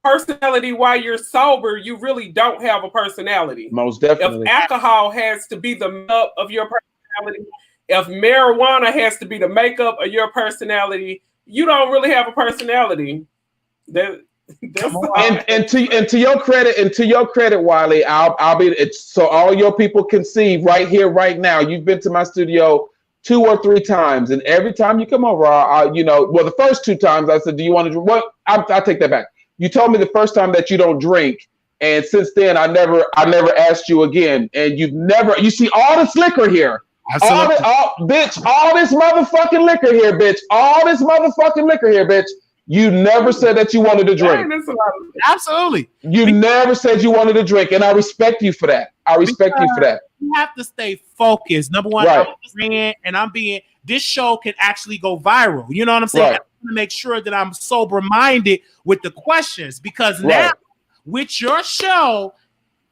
personality while you're sober, you really don't have a personality. Most definitely. If alcohol has to be the makeup of your personality, if marijuana has to be the makeup of your personality, you don't really have a personality. And to your credit, Wiley, I'll be so all your people can see right here, right now. You've been to my studio 2 or 3 times, and every time you come over, the first 2 times I said, "Do you want to drink?" Well, I'll take that back. You told me the first time that you don't drink, and since then I never asked you again. And you see all this liquor here. All this motherfucking liquor here, bitch. All this motherfucking liquor here, bitch. You never said that you wanted to drink. Absolutely. You never said you wanted to drink, and I respect you for that. You have to stay focused. Number one, this show can actually go viral. You know what I'm saying? Right. To make sure that I'm sober minded with the questions, because now with your show,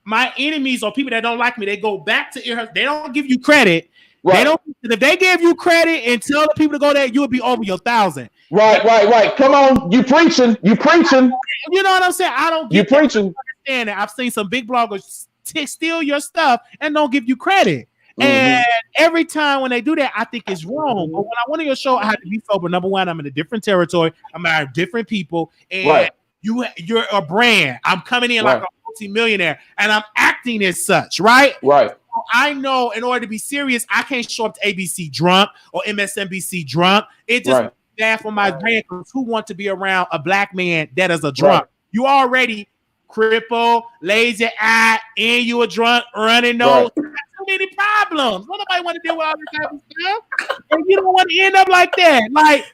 my enemies or people that don't like me, they go back to ear. They don't give you credit. Right. They don't. If they gave you credit and tell the people to go there, you would be over your 1,000. Right. Come on, you preaching. You know what I'm saying? I don't get you preaching. Understand that. I've seen some big bloggers steal your stuff and don't give you credit. And every time when they do that, I think it's wrong. But when I went on your show, I had to be sober. Number one, I'm in a different territory. I'm around different people, and you're a brand. I'm coming in like a multi-millionaire, and I'm acting as such, right? Right. So I know in order to be serious, I can't show up to ABC drunk or MSNBC drunk. It just bad for my brand, because who want to be around a black man that is a drunk? You already crippled, lazy eye, and you a drunk, running nose. Too many problems. Nobody want to deal with all this type of stuff. And you don't want to end up like that. Like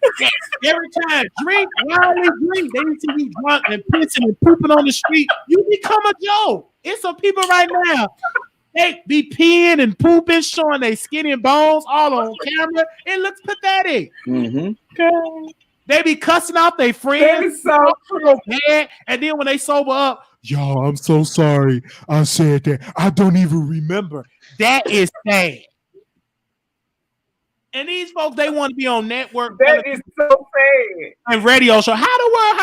every time, drink, wildly drink. They need to be drunk and pissing and pooping on the street. You become a joke. It's some people right now. They be peeing and pooping, showing their skin and bones all on camera. It looks pathetic. Okay. They be cussing out their friends. That is so bad. And then when they sober up, yo, I'm so sorry I said that. I don't even remember. That is sad. And these folks, they want to be on network. That is so sad. And radio show. How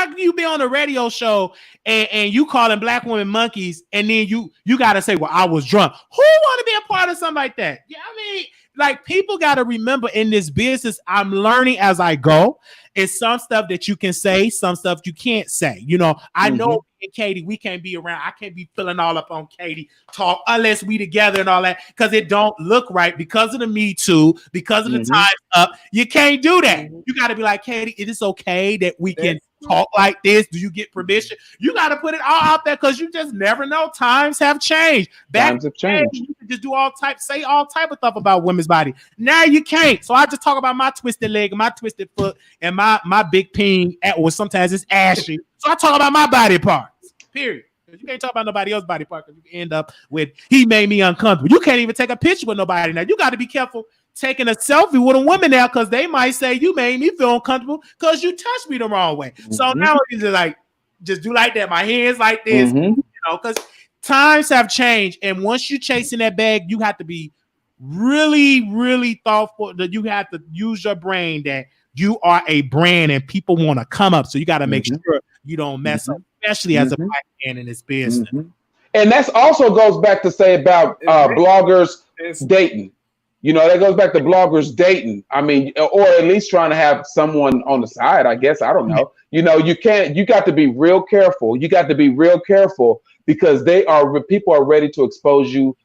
can you be on a radio show and you calling black women monkeys, and then you got to say, well, I was drunk. Who want to be a part of something like that? Yeah, I mean, like, people got to remember in this business, I'm learning as I go. It's some stuff that you can say, some stuff you can't say. You know, I know me and Katie, we can't be around. I can't be filling all up on Katie talk unless we together and all that, because it don't look right because of the Me Too, because of the Time's Up. You can't do that. You got to be like, Katie, it is okay that we can talk like this. Do you get permission? You got to put it all out there, because you just never know. Times have changed. Times have changed. You could just do say all type of stuff about women's body. Now you can't. So I just talk about my twisted leg and my twisted foot and my big peen, or sometimes it's ashy. So I talk about my body parts. Period. You can't talk about nobody else's body part, because you can end up with, he made me uncomfortable. You can't even take a picture with nobody now. You got to be careful taking a selfie with a woman now, because they might say you made me feel uncomfortable because you touched me the wrong way. So now it's like, just do like that. My hands like this, you know, because times have changed. And once you're chasing that bag, you have to be really, really thoughtful. That you have to use your brain, that you are a brand and people want to come up. So you got to make sure you don't mess up, especially as a black man in this business. And that's also goes back to say about bloggers dating. You know, that goes back to bloggers dating. I mean, or at least trying to have someone on the side, I guess. I don't know. You know, you got to be real careful. You got to be real careful, because people are ready to expose you.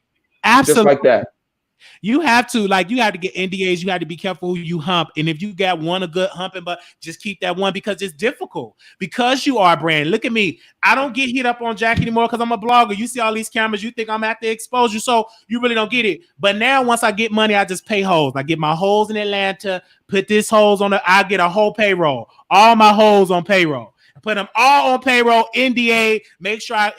Absolutely. Just like that. You have to get NDAs. You have to be careful who you hump. And if you got one a good humping, but just keep that one, because it's difficult, because you are a brand. Look at me. I don't get hit up on Jack anymore because I'm a blogger. You see all these cameras, you think I'm at the exposure, so you really don't get it. But now once I get money, I just pay hoes. I get my hoes in Atlanta, put this hoes on I get a whole payroll. All my hoes on payroll. Put them all on payroll, NDA, make sure I,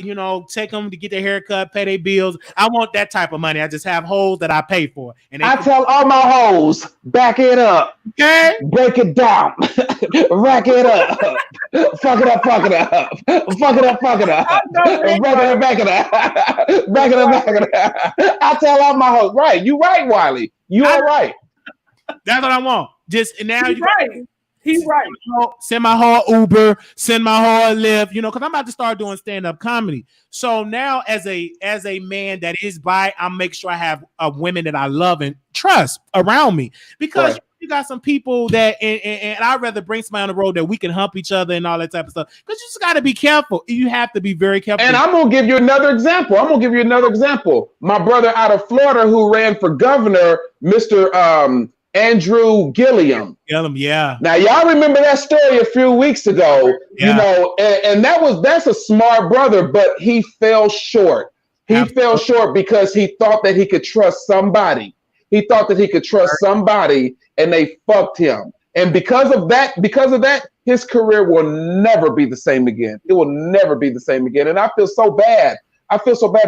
take them to get their haircut, pay their bills. I want that type of money. I just have hoes that I pay for. And I tell all my hoes, back it up. Okay. Break it down. Rack it up. Fuck it up, fuck it up. Fuck it up, fuck it up. Back it up. Back it up. I tell all my hoes, right. You right, Wiley. You are right. That's what I want. Just now you right. He's right. Send my whole Uber, send my whole Lyft, because I'm about to start doing stand-up comedy. So now as a man that is bi, I'll make sure I have women that I love and trust around me, because you got some people that, and I'd rather bring somebody on the road that we can hump each other and all that type of stuff, because you just got to be careful. You have to be very careful. And I'm going to give you another example. My brother out of Florida who ran for governor, Mr. Andrew Gilliam. Yeah. Now y'all remember that story a few weeks ago, and that's a smart brother, but he fell short. He fell short because he thought that he could trust somebody. He thought that he could trust somebody, and they fucked him. And because of that, his career will never be the same again. It will never be the same again. And I feel so bad.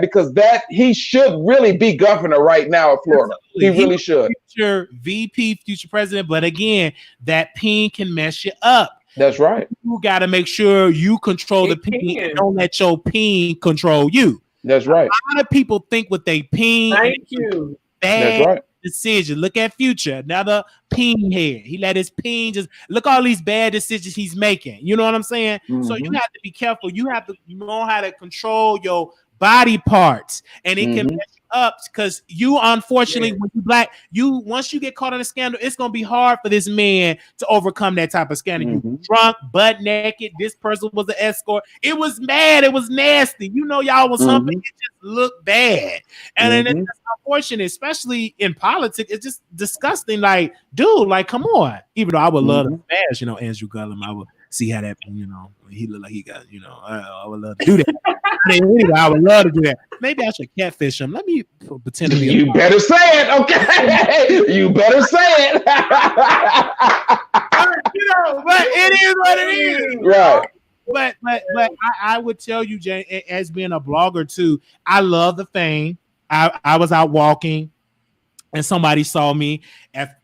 Because he should really be governor right now of Florida. He really should. Future VP, future president. But again, that peen can mess you up. That's right. You got to make sure you control the peen and don't let your peen control you. That's right. A lot of people think with they peen. Thank you. Bad That's right. decision. Look at Future, another peen head. He let his peen just look all these bad decisions he's making. You know what I'm saying? So you have to be careful. You have to know how to control your body parts, and it can mess you up because you, unfortunately, when you black, once you get caught in a scandal, it's gonna be hard for this man to overcome that type of scandal. You drunk, butt naked. This person was an escort. It was mad. It was nasty. You know, y'all was humping. It just looked bad, and then it's just unfortunate, especially in politics. It's just disgusting. Like, dude, like, come on. Even though I would love to smash, you know, Andrew Gullum, I would see how that, you know, he looked like he got, you know, I would love to do that. Anyway, I would love to do that. Maybe I should catfish him. Let me pretend to be. You better say it, okay? You better say it. You know, but it is what it is, right? But I would tell you, Jay, as being a blogger too, I love the fame. I was out walking, and somebody saw me,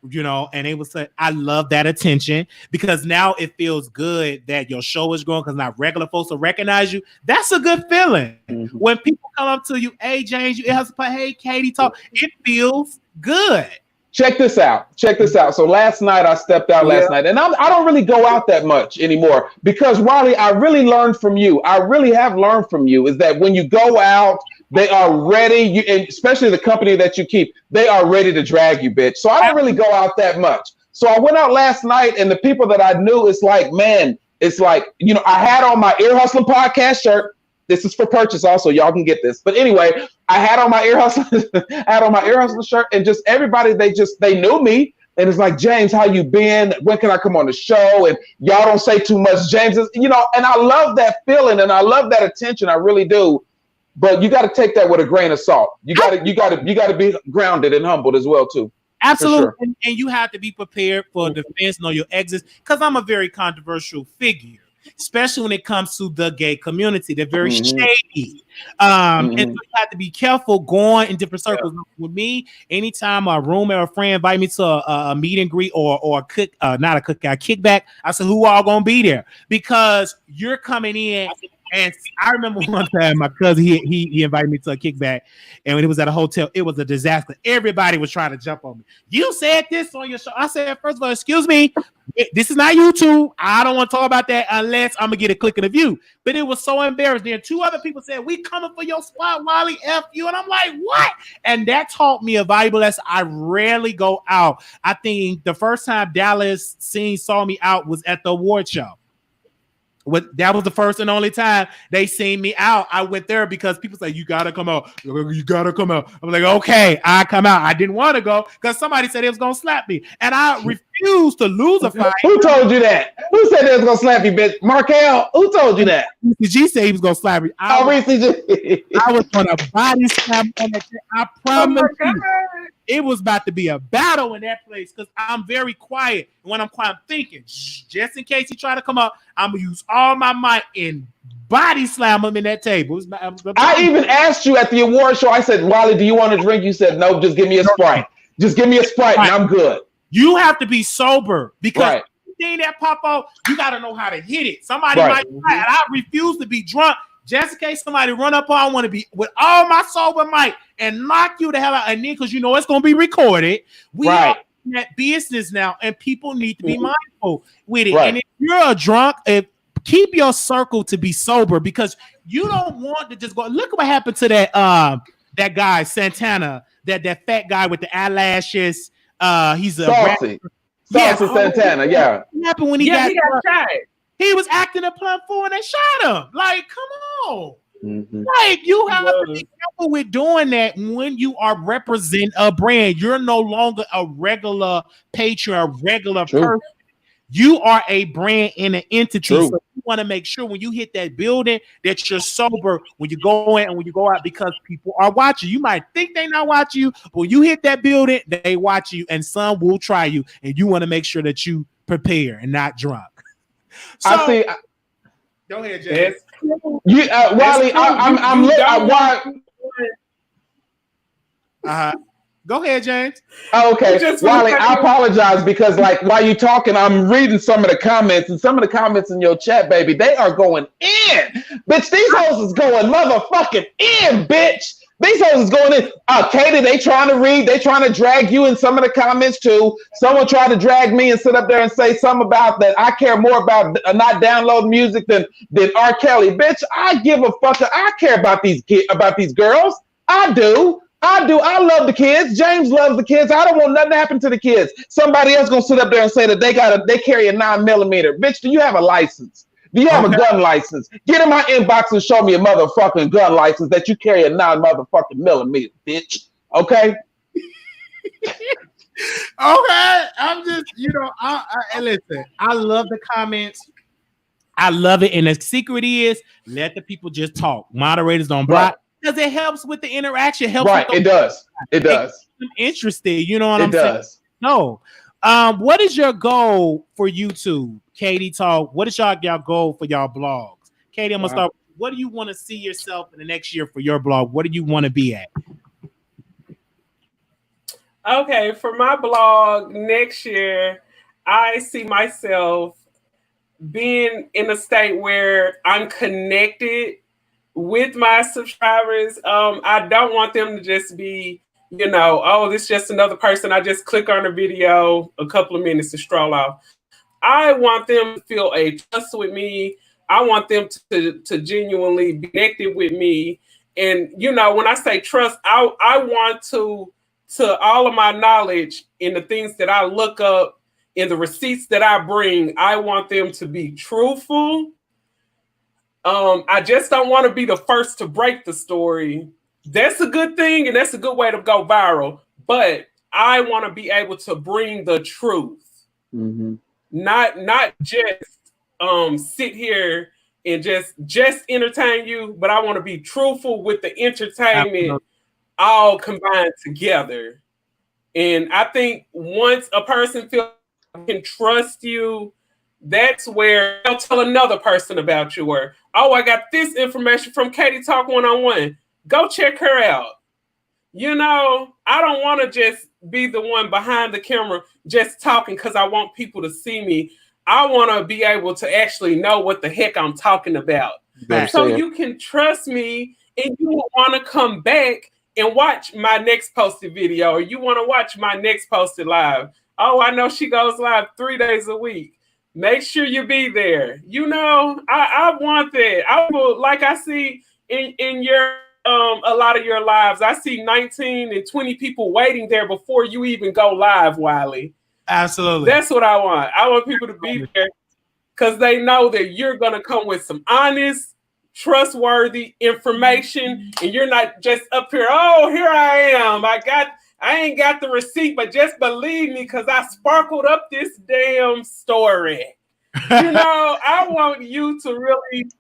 you know, and they would say, I love that attention because now it feels good that your show is growing because now regular folks will recognize you. That's a good feeling. When people come up to you, hey, James, you have to play, hey, Katie, talk. It feels good. Check this out. So last night I stepped out and I don't really go out that much anymore because, Wiley, I really learned from you. I really have learned from you is that when you go out, they are ready, and especially the company that you keep, they are ready to drag you, bitch. So I don't really go out that much. So I went out last night, and the people that I knew, it's like, man, it's like, you know, I had on my Ear Hustling podcast shirt. This is for purchase also. Y'all can get this. But anyway, I had on my Ear Hustling shirt, and just everybody, they knew me. And it's like, James, how you been? When can I come on the show? And y'all don't say too much, James. You know, and I love that feeling, and I love that attention. I really do. But you got to take that with a grain of salt. You got to be grounded and humbled as well too. Absolutely, sure. and you have to be prepared for defense, know your exits. Because I'm a very controversial figure, especially when it comes to the gay community. They're very shady, and so you have to be careful going in different circles. With me, anytime a roommate or a friend invite me to a meet and greet or a kickback, I said, who all gonna be there? Because you're coming in. And I remember one time my cousin, he invited me to a kickback, and when it was at a hotel, it was a disaster. Everybody was trying to jump on me. You said this on your show. I said, first of all, excuse me, this is not YouTube. I don't want to talk about that unless I'm gonna get a click of the view. But it was so embarrassing. Then two other people said, we coming for your spot, Wiley, F you. And I'm like, what? And that taught me a valuable lesson. I rarely go out. I think the first time Dallas saw me out was at the award show. That was the first and only time they seen me out. I went there because people say, you gotta come out. You gotta come out. I'm like, okay, I come out. I didn't want to go because somebody said it was gonna slap me. And I refused to lose a fight. Who told you that? Who said they was gonna slap you, bitch? Markel, who told you that? G said he was gonna slap me. I was gonna body slam on that. I promise you. It was about to be a battle in that place because I'm very quiet. And when I'm quiet, I'm thinking, just in case he try to come up, I'm going to use all my might and body slam him in that table. I even asked you at the award show, I said, Wiley, do you want a drink? You said, no, just give me a Sprite. Just give me a Sprite and I'm good. You have to be sober because anything that pop out, you got to know how to hit it. Somebody might try, and I refuse to be drunk. Just in case somebody run up on, I want to be with all my sober might and knock you the hell out. And then, because you know it's going to be recorded, we are in that business now, and people need to be mindful with it. And if you're a drunk, keep your circle to be sober because you don't want to just go. Look at what happened to that guy Santana, that fat guy with the eyelashes. He's a Saucy Santana. Yeah. What happened when he got shot? He was acting a plumb fool and they shot him. Like, come on. Like, you have to be careful with doing that when you are representing a brand. You're no longer a regular patron, a regular person. You are a brand and an entity. So you want to make sure when you hit that building that you're sober when you go in and when you go out because people are watching. You might think they're not watching you, but when you hit that building, they watch you and some will try you. And you want to make sure that you prepare and not drunk. So, I see. Go ahead, Jay. Wiley, I'm Go Go ahead, James. Oh, okay, Wiley, I apologize because like while you talking, I'm reading some of the comments, and some of the comments in your chat, baby, they are going in. Bitch, these hoes is going motherfucking in, bitch. These hoes is going in. Katie, they trying to read, they trying to drag you in some of the comments too. Someone tried to drag me and sit up there and say something about that I care more about not downloading music than R. Kelly. Bitch, I give a fuck. I care about these girls. I do. I love the kids. James loves the kids. I don't want nothing to happen to the kids. Somebody else gonna sit up there and say that they carry a 9mm. Bitch, do you have a license? Do you have a gun license? Get in my inbox and show me a motherfucking gun license that you carry a 9mm, bitch. Okay? Okay. I'm just, I listen, I love the comments. I love it. And the secret is let the people just talk. Moderators don't block. Because it helps with the interaction. It does. It does. Interesting. You know what I'm saying? It does. No. What is your goal for YouTube? Katie talk. What is y'all goal for y'all blogs? Katie, I'm gonna start. What do you want to see yourself in the next year for your blog? What do you want to be at? Okay, for my blog next year, I see myself being in a state where I'm connected with my subscribers. I don't want them to just be, this is just another person. I just click on a video, a couple of minutes to stroll off. I want them to feel a trust with me. I want them to genuinely be connected with me. And, when I say trust, I want to all of my knowledge in the things that I look up, in the receipts that I bring, I want them to be truthful. I just don't want to be the first to break the story. That's a good thing, and that's a good way to go viral. But I want to be able to bring the truth, not just sit here and just entertain you. But I want to be truthful with the entertainment, all combined together. And I think once a person can trust you, that's where they'll tell another person about you. Or, I got this information from Katie Talk 101. Go check her out. I don't want to just be the one behind the camera just talking because I want people to see me. I want to be able to actually know what the heck I'm talking about. So you can trust me and you will want to come back and watch my next posted video, or you want to watch my next posted live. Oh, I know she goes live 3 days a week. Make sure you be there. I want that. I will, like I see in your a lot of your lives, I see 19 and 20 people waiting there before you even go live, Wiley. Absolutely. That's what I want. I want people to be there because they know that you're gonna come with some honest, trustworthy information, and you're not just up here, here I am. I ain't got the receipt, but just believe me because I sparkled up this damn story. I want you to really.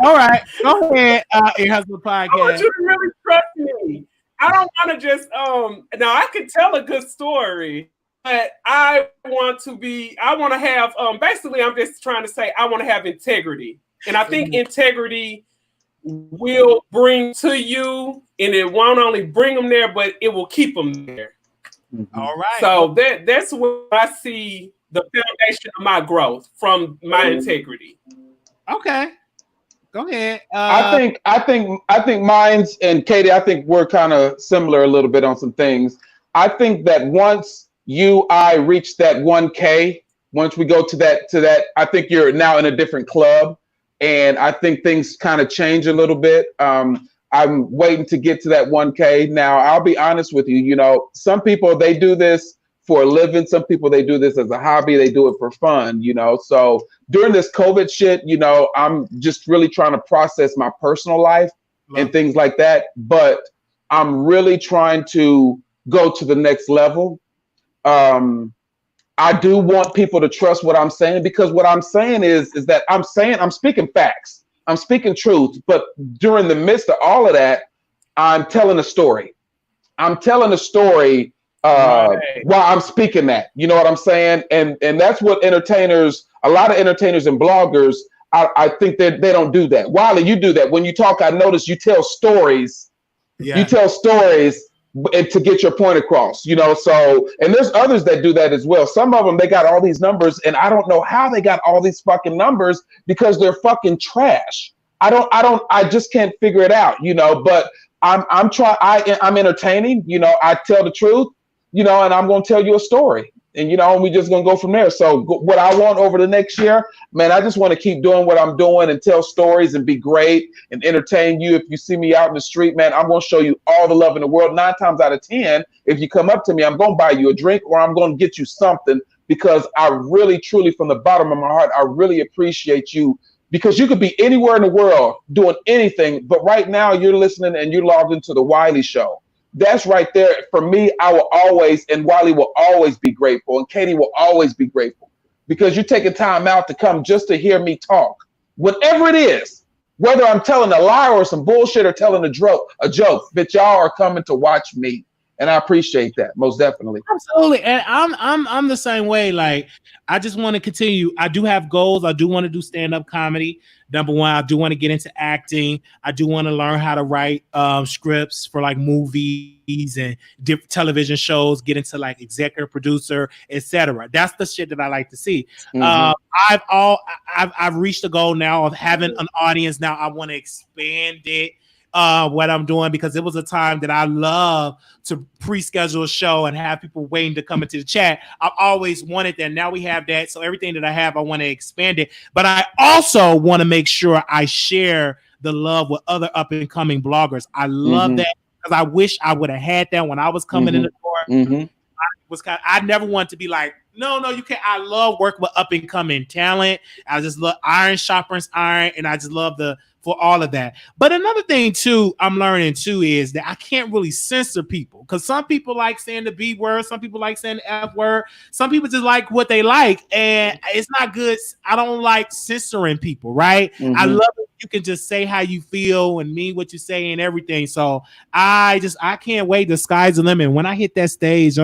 All right, go ahead. It has the podcast. I want you to really trust me. I don't want to just now I can tell a good story, but I want to have basically I'm just trying to say I want to have integrity. And I think integrity will bring to you, and it won't only bring them there, but it will keep them there. All right. So that's where I see the foundation of my growth, from my integrity. Okay. Go ahead. I think mine's, and Katie, I think we're kind of similar a little bit on some things. I think that once I reach that 1K, once we go to that, I think you're now in a different club. And I think things kind of change a little bit. I'm waiting to get to that 1K. Now, I'll be honest with you. Some people, they do this for a living. Some people, they do this as a hobby. They do it for fun, So during this COVID shit, I'm just really trying to process my personal life and things like that. But I'm really trying to go to the next level. I do want people to trust what I'm saying, because what I'm saying is that I'm speaking facts. I'm speaking truth. But during the midst of all of that, I'm telling a story. I'm telling a story while I'm speaking that. You know what I'm saying? And that's what a lot of entertainers and bloggers, I think that they don't do that. Wiley, you do that. When you talk, I notice you tell stories. Yeah. You tell stories and to get your point across, you know. So, and there's others that do that as well. Some of them, they got all these numbers, and I don't know how they got all these fucking numbers because they're fucking trash. I just can't figure it out, you know. But I'm entertaining, you know. I tell the truth, you know, and I'm gonna tell you a story, and you know, and we just gonna go from there. So what I want over the next year, man, I just want to keep doing what I'm doing and tell stories and be great and entertain you. If you see me out in the street, man, I'm gonna show you all the love in the world. 9 times out of 10, if you come up to me, I'm gonna buy you a drink or I'm gonna get you something, because I really, truly, from the bottom of my heart, I really appreciate you, because you could be anywhere in the world doing anything, but right now you're listening and you're logged into the Wiley Show. That's right there. For me, I will always, and Wiley will always be grateful, and Katie will always be grateful, because you're taking time out to come just to hear me talk. Whatever it is, whether I'm telling a lie or some bullshit or telling a joke, but y'all are coming to watch me. And I appreciate that, most definitely. Absolutely. And I'm the same way. Like, I just want to continue. I do have goals. I do want to do stand-up comedy. Number one, I do want to get into acting. I do want to learn how to write scripts for like movies and different television shows, get into like executive producer, etc. That's the shit that I like to see. I've reached the goal now of having an audience. Now I want to expand it. What I'm doing, because it was a time that I love to pre-schedule a show and have people waiting to come into the chat. I've always wanted that. Now we have that. So everything that I have, I want to expand it. But I also want to make sure I share the love with other up-and-coming bloggers. I love that, because I wish I would have had that when I was coming in the door. I never wanted to be like, no, you can't. I love working with up-and-coming talent. I just love iron sharpens iron, and I just love for all of that. But another thing too, I'm learning too, is that I can't really censor people, because some people like saying the B word, some people like saying the F word, some people just like what they like, and it's not good. I don't like censoring people, right? I love it. You can just say how you feel and mean what you say and everything. So I can't wait. The sky's the limit. When I hit that stage,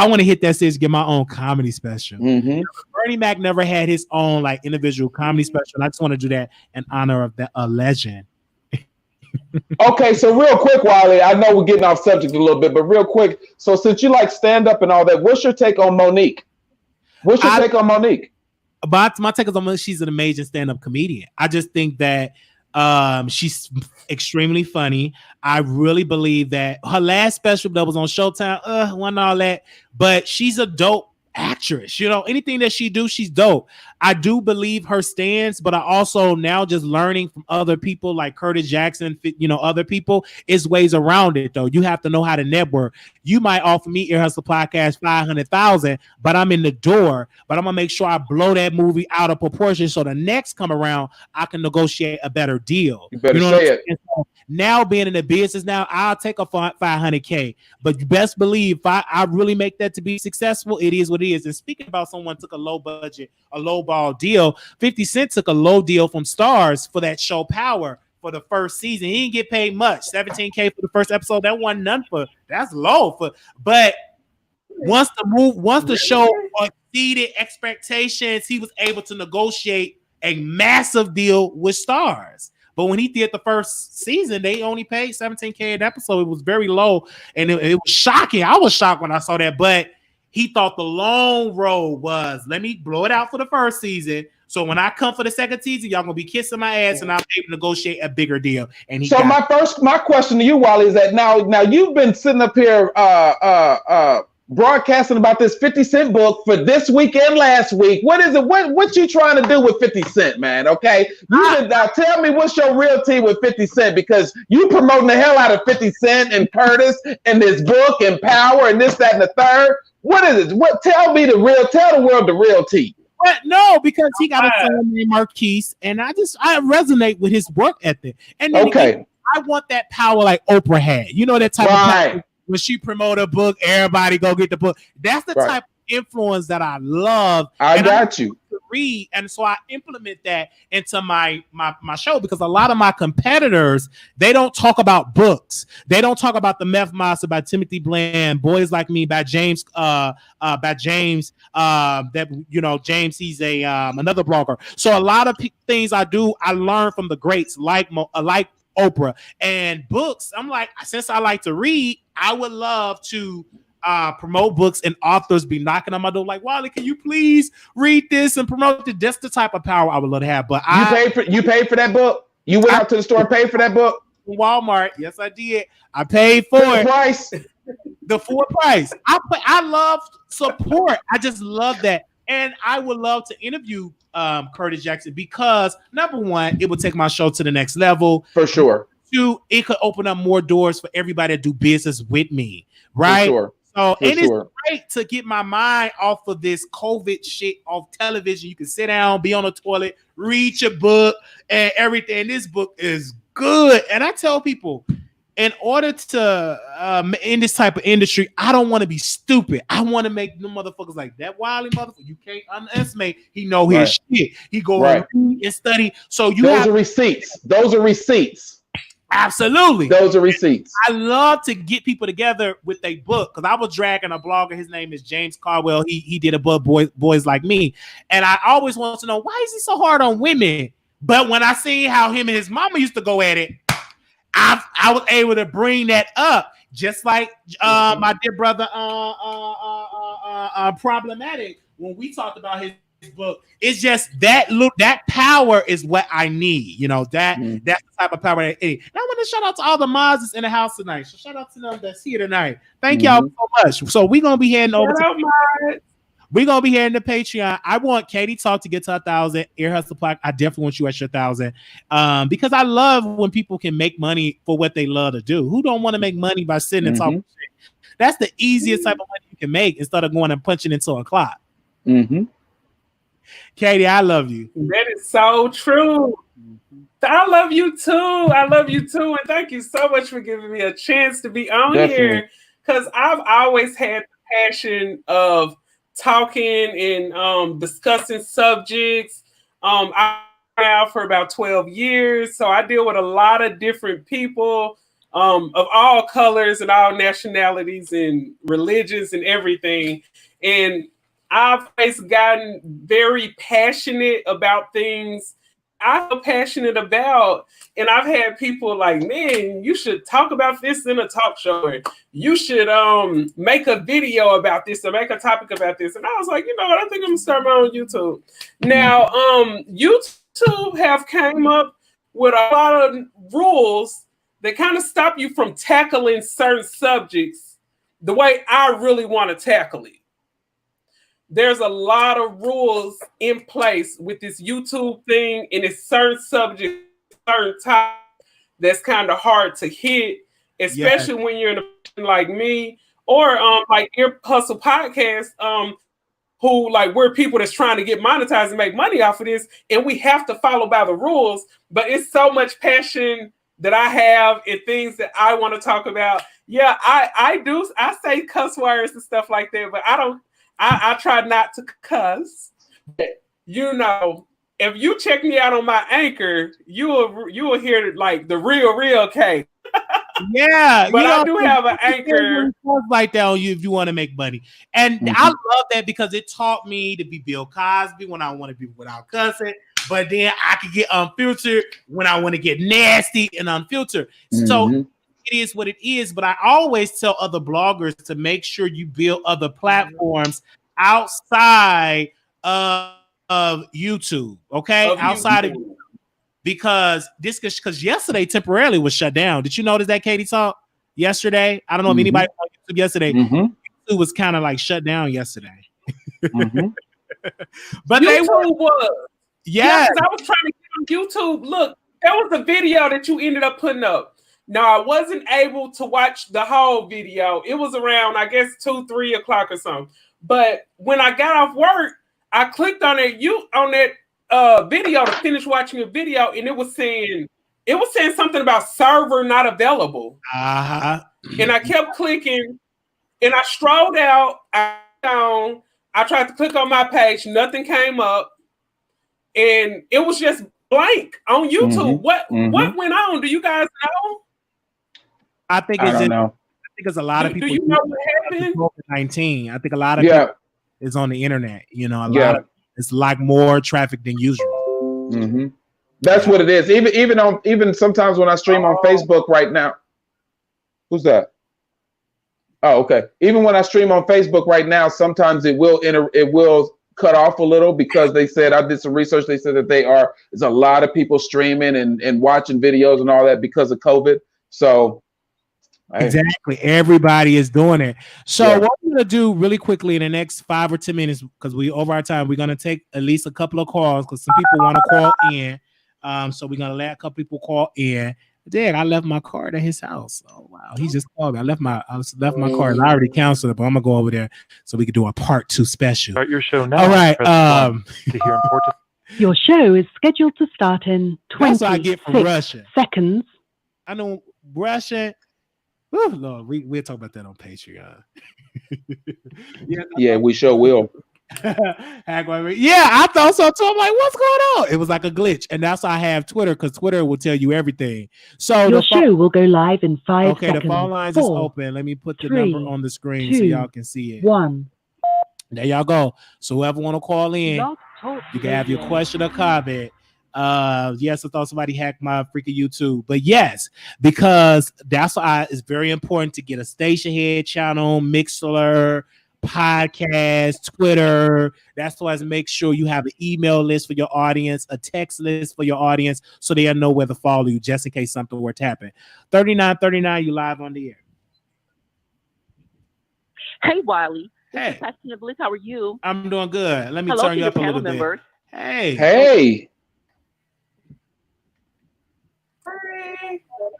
I want to hit that stage, get my own comedy special. Bernie Mac never had his own like individual comedy special, and I just want to do that in honor of a legend. Okay, so real quick, Wiley, I know we're getting off subject a little bit, but real quick. So since you like stand up and all that, what's your take on Monique? My take on Monique, she's an amazing stand-up comedian. I just think that she's extremely funny. I really believe that her last special that was on Showtime, wasn't all that, but she's a dope actress. You know, anything that she do, she's dope. I do believe her stance, but I also now just learning from other people like Curtis Jackson, you know, other people, is ways around it though. You have to know how to network. You might offer me Ear Hustle Podcast 500,000, but I'm in the door. But I'm gonna make sure I blow that movie out of proportion, so the next come around I can negotiate a better deal. You better say it. So now being in the business now, I'll take a 500K. But you best believe if I really make that to be successful, it is what it is. And speaking about someone took a low budget, a low ball deal, 50 Cent took a low deal from Stars for that show Power for the first season. He didn't get paid much, 17K for the first episode. That wasn't none for, that's low for, but once the show exceeded expectations, he was able to negotiate a massive deal with Stars. But when he did the first season, they only paid 17K an episode. It was very low, and it was shocking. I was shocked when I saw that, but he thought the long road was, let me blow it out for the first season. So when I come for the second season, y'all gonna be kissing my ass, and I'm able to negotiate a bigger deal. And he my question to you, Wally, is that now you've been sitting up here broadcasting about this 50 Cent book for this week and last week. What is it? What you trying to do with 50 Cent, man? Okay, tell me what's your real team with 50 Cent, because you promoting the hell out of 50 Cent and Curtis and this book and Power and this, that, and the third. What is it? Tell the world the real tea. But no, because he got a son named Marquise, and I resonate with his work ethic. And then again, I want that power like Oprah had. You know, that type of power. When she promote a book, everybody go get the book. That's the type of influence that I love. I got you. To read, and so I implement that into my show, because a lot of my competitors, they don't talk about books. They don't talk about The Meth Monster by Timothy Bland, Boys Like Me by James. That you know, James, he's another blogger. So a lot of things I do, I learn from the greats like Oprah. And books, I'm like, since I like to read, I would love to promote books, and authors be knocking on my door like, Wiley, can you please read this and promote it? That's the type of power I would love to have. But you paid for that book? You went out to the store and paid for that book? Walmart. Yes, I did. I paid for it. Price. The full price. I love support. I just love that. And I would love to interview Curtis Jackson because, number one, it would take my show to the next level. For sure. Two, it could open up more doors for everybody to do business with me. Right? For sure. So, it's great to get my mind off of this COVID shit off television. You can sit down, be on the toilet, read your book and everything. This book is good. And I tell people, in order to in this type of industry, I don't want to be stupid. I want to make the motherfuckers like that Wiley motherfucker. You can't underestimate. He know his shit. He go and read and study. So those are receipts. Those are receipts. Absolutely. Those are receipts. I love to get people together with a book because I was dragging a blogger. His name is James Caldwell. He did a book, Boys Like Me. And I always want to know, why is he so hard on women? But when I see how him and his mama used to go at it, I was able to bring that up. Just like my dear brother Problematic, when we talked about his book, it's just that power is what I need. You know, that's the type of power I need. And I want to shout out to all the mods in the house tonight. So shout out to them that's here tonight. Thank y'all so much. So we're gonna be heading over to we're gonna be heading to Patreon. I want Katie Talk to get to 1,000. Ear Hustle Plaque. I definitely want you at your 1,000. Because I love when people can make money for what they love to do. Who don't want to make money by sitting and talking shit? That's the easiest type of money you can make instead of going and punching into a clock. Katie, I love you. That is so true. I love you too. I love you too. And thank you so much for giving me a chance to be on here. Because I've always had the passion of talking and discussing subjects. I've been out for about 12 years. So I deal with a lot of different people of all colors and all nationalities and religions and everything. And I've always gotten very passionate about things I feel passionate about. And I've had people like, man, you should talk about this in a talk show. Or you should make a video about this or make a topic about this. And I was like, you know what? I think I'm gonna start my own YouTube. Now, YouTube have came up with a lot of rules that kind of stop you from tackling certain subjects the way I really want to tackle it. There's a lot of rules in place with this YouTube thing, and it's certain subjects, certain topics that's kind of hard to hit, especially when you're in a position like me or like Ear Hustle Podcast, who like we're people that's trying to get monetized and make money off of this, and we have to follow by the rules. But it's so much passion that I have and things that I want to talk about. Yeah, I say cuss words and stuff like that, but I try not to cuss. You know, if you check me out on my Anchor, you will hear like the real K. Yeah, but I do have an Anchor like that on you if you want to make money. And I love that because it taught me to be Bill Cosby when I want to be without cussing, but then I can get unfiltered when I want to get nasty and unfiltered. So it is what it is, but I always tell other bloggers to make sure you build other platforms outside of YouTube, okay? Outside of YouTube. Because yesterday temporarily was shut down. Did you notice that, Katie Talk? Yesterday? I don't know if anybody on YouTube yesterday. YouTube was kind of like shut down yesterday. But YouTube was. Yes, I was trying to get on YouTube. Look, that was the video that you ended up putting up. No, I wasn't able to watch the whole video. It was around, I guess, 2-3 o'clock or something. But when I got off work, I clicked on that video to finish watching a video, and it was saying something about server not available. And I kept clicking, and I strolled out. I tried to click on my page, nothing came up, and it was just blank on YouTube. What went on? Do you guys know? I think it's a lot of people. Do you know what happened? COVID-19. I think a lot of people is on the internet. You know, a lot of it's like more traffic than usual. That's what it is. Even sometimes when I stream on Facebook right now. Who's that? Oh, okay. Even when I stream on Facebook right now, sometimes it will cut off a little because they said, I did some research. They said that there's a lot of people streaming and watching videos and all that because of COVID. So exactly, everybody is doing it. So what we're gonna do really quickly in the next 5 or 10 minutes, because we over our time, we're gonna take at least a couple of calls because some people want to call in. So we're gonna let a couple people call in. Dad, I left my card at his house. Oh wow, he just called me. I left my card. I already canceled it, but I'm gonna go over there so we can do a part 2 special. Start your show now. All right. To hear important. Your show is scheduled to start in 26 seconds. I know Russian. Oh Lord, we'll talk about that on Patreon. Yeah, we sure will. Yeah, I thought so too. I'm like, what's going on? It was like a glitch, and that's why I have Twitter, because Twitter will tell you everything. So your show will go live in 5 seconds. Okay, the phone lines is open. Let me put the number on the screen so y'all can see it. 1. There y'all go. So whoever want to call in, you can have your question or comment. Yes, I thought somebody hacked my freaking YouTube, but yes, because that's why it's very important to get a station head channel, Mixler, podcast, Twitter. That's why I make sure you have an email list for your audience, a text list for your audience, so they'll know where to follow you just in case something were to happen. 3939, you live on the air. Hey, Wiley. Hey. Passionate Bliss, how are you? I'm doing good. Let me turn you up a little bit. Hey. Hey.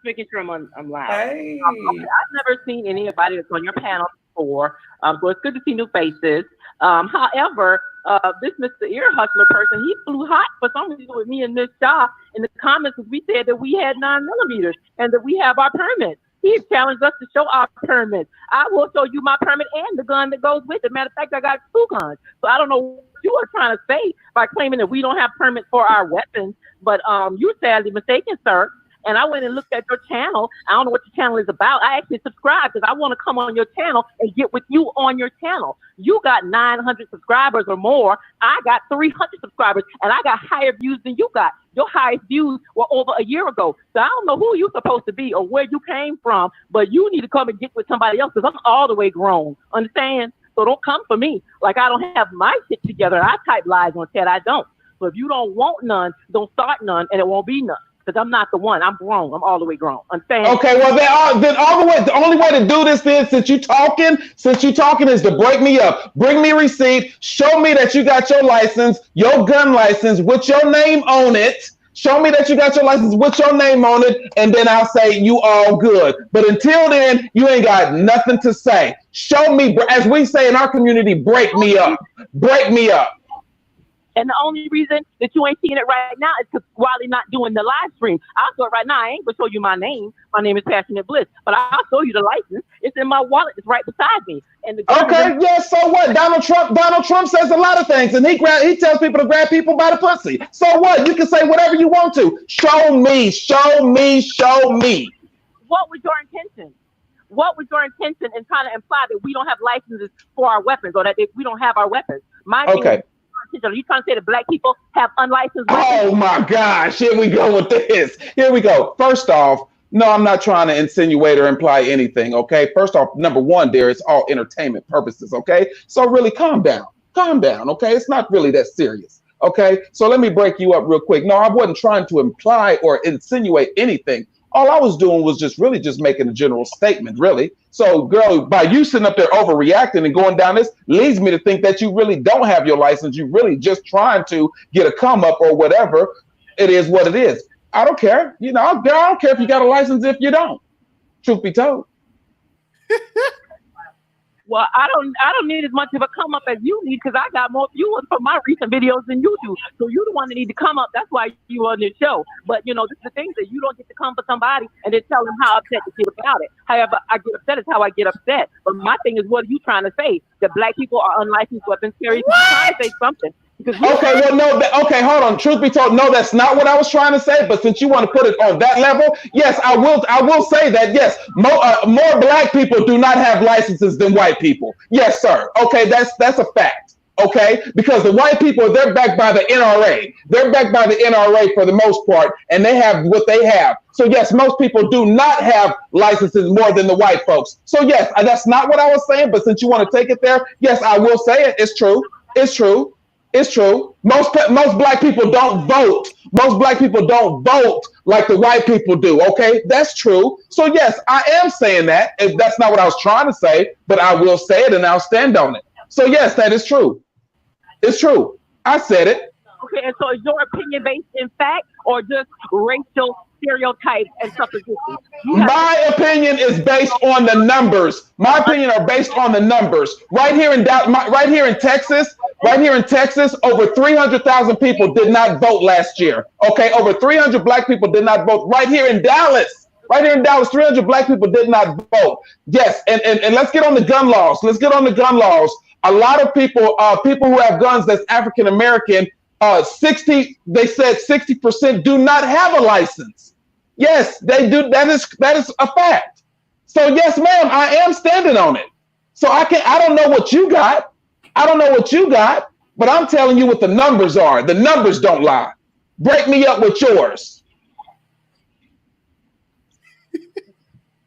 Making sure I'm live. Hey. I've never seen anybody that's on your panel before, so it's good to see new faces. However, this Mr. Ear Hustler person, he flew hot for some reason with me and Miss Shaw in the comments because we said that we had 9mm and that we have our permits. He challenged us to show our permits. I will show you my permit and the gun that goes with it. Matter of fact, I got 2 guns. So I don't know what you are trying to say by claiming that we don't have permits for our weapons, but you're sadly mistaken, sir. And I went and looked at your channel. I don't know what your channel is about. I actually subscribed because I want to come on your channel and get with you on your channel. You got 900 subscribers or more. I got 300 subscribers, and I got higher views than you got. Your highest views were over a year ago. So I don't know who you're supposed to be or where you came from, but you need to come and get with somebody else because I'm all the way grown. Understand? So don't come for me like I don't have my shit together. I type lies on chat. I don't. So if you don't want none, don't start none, and it won't be none. Because I'm not the one. I'm grown. I'm all the way grown. Understand? Okay, well the only way to do this is since you talking is to break me up. Bring me a receipt. Show me that you got your license, your gun license with your name on it. Show me that you got your license with your name on it, and then I'll say you all good. But until then, you ain't got nothing to say. Show me, as we say in our community, break me up. Break me up. And the only reason that you ain't seeing it right now is because Wiley not doing the live stream. I'll show it right now. I ain't gonna show you my name. My name is Passionate Bliss, but I'll show you the license. It's in my wallet. It's right beside me. And yeah. So what? Donald Trump says a lot of things, and he tells people to grab people by the pussy. So what? You can say whatever you want to. Show me. Show me. Show me. What was your intention? What was your intention in trying to imply that we don't have licenses for our weapons or that we don't have our weapons? Okay. Are you trying to say that black people have unlicensed weapons? Oh my gosh, here we go with this. Here we go. First off, no, I'm not trying to insinuate or imply anything, okay? First off, number one, there is all entertainment purposes, okay? So really calm down, okay? It's not really that serious, okay? So let me break you up real quick. No, I wasn't trying to imply or insinuate anything. All I was doing was just making a general statement, really. So, girl, by you sitting up there overreacting and going down this leads me to think that you really don't have your license. You really just trying to get a come up or whatever. It is what it is. I don't care. You know, I don't care if you got a license if you don't. Truth be told. Well, I don't need as much of a come up as you need because I got more viewers from my recent videos than you do. So you the one that need to come up. That's why you on this show. But you know, the thing that you don't get to come for somebody and then tell them how upset you feel about it. However, I get upset is how I get upset. But my thing is, what are you trying to say? That black people are unlicensed weapons carriers? You're trying to say something. Okay, well, no, okay, hold on. Truth be told, no, that's not what I was trying to say. But since you want to put it on that level, yes, I will say that. Yes, more black people do not have licenses than white people. Yes, sir. Okay, that's a fact. okay? Because the white people, they're backed by the NRA. They're backed by the NRA for the most part, and they have what they have. So yes, most people do not have licenses more than the white folks. So yes, that's not what I was saying, but since you want to take it there, yes, I will say it. It's true. It's true. It's true. Most black people don't vote. Most black people don't vote like the white people do. Okay, that's true. So yes, I am saying that. If that's not what I was trying to say, but I will say it and I'll stand on it. So yes, that is true. It's true. I said it. Okay, and so is your opinion based in fact or just racial stereotypes and suppositions? My opinion is based on the numbers. My opinion are based on the numbers. Right here in Texas, over 300,000 people did not vote last year. Okay, over 300 black people did not vote. Right here in Dallas, 300 black people did not vote. Yes, and let's get on the gun laws. A lot of people who have guns that's African American, 60% do not have a license. Yes, they do. That is a fact. So yes, ma'am, I am standing on it. So I don't know what you got. But I'm telling you what the numbers are. The numbers don't lie. Break me up with yours.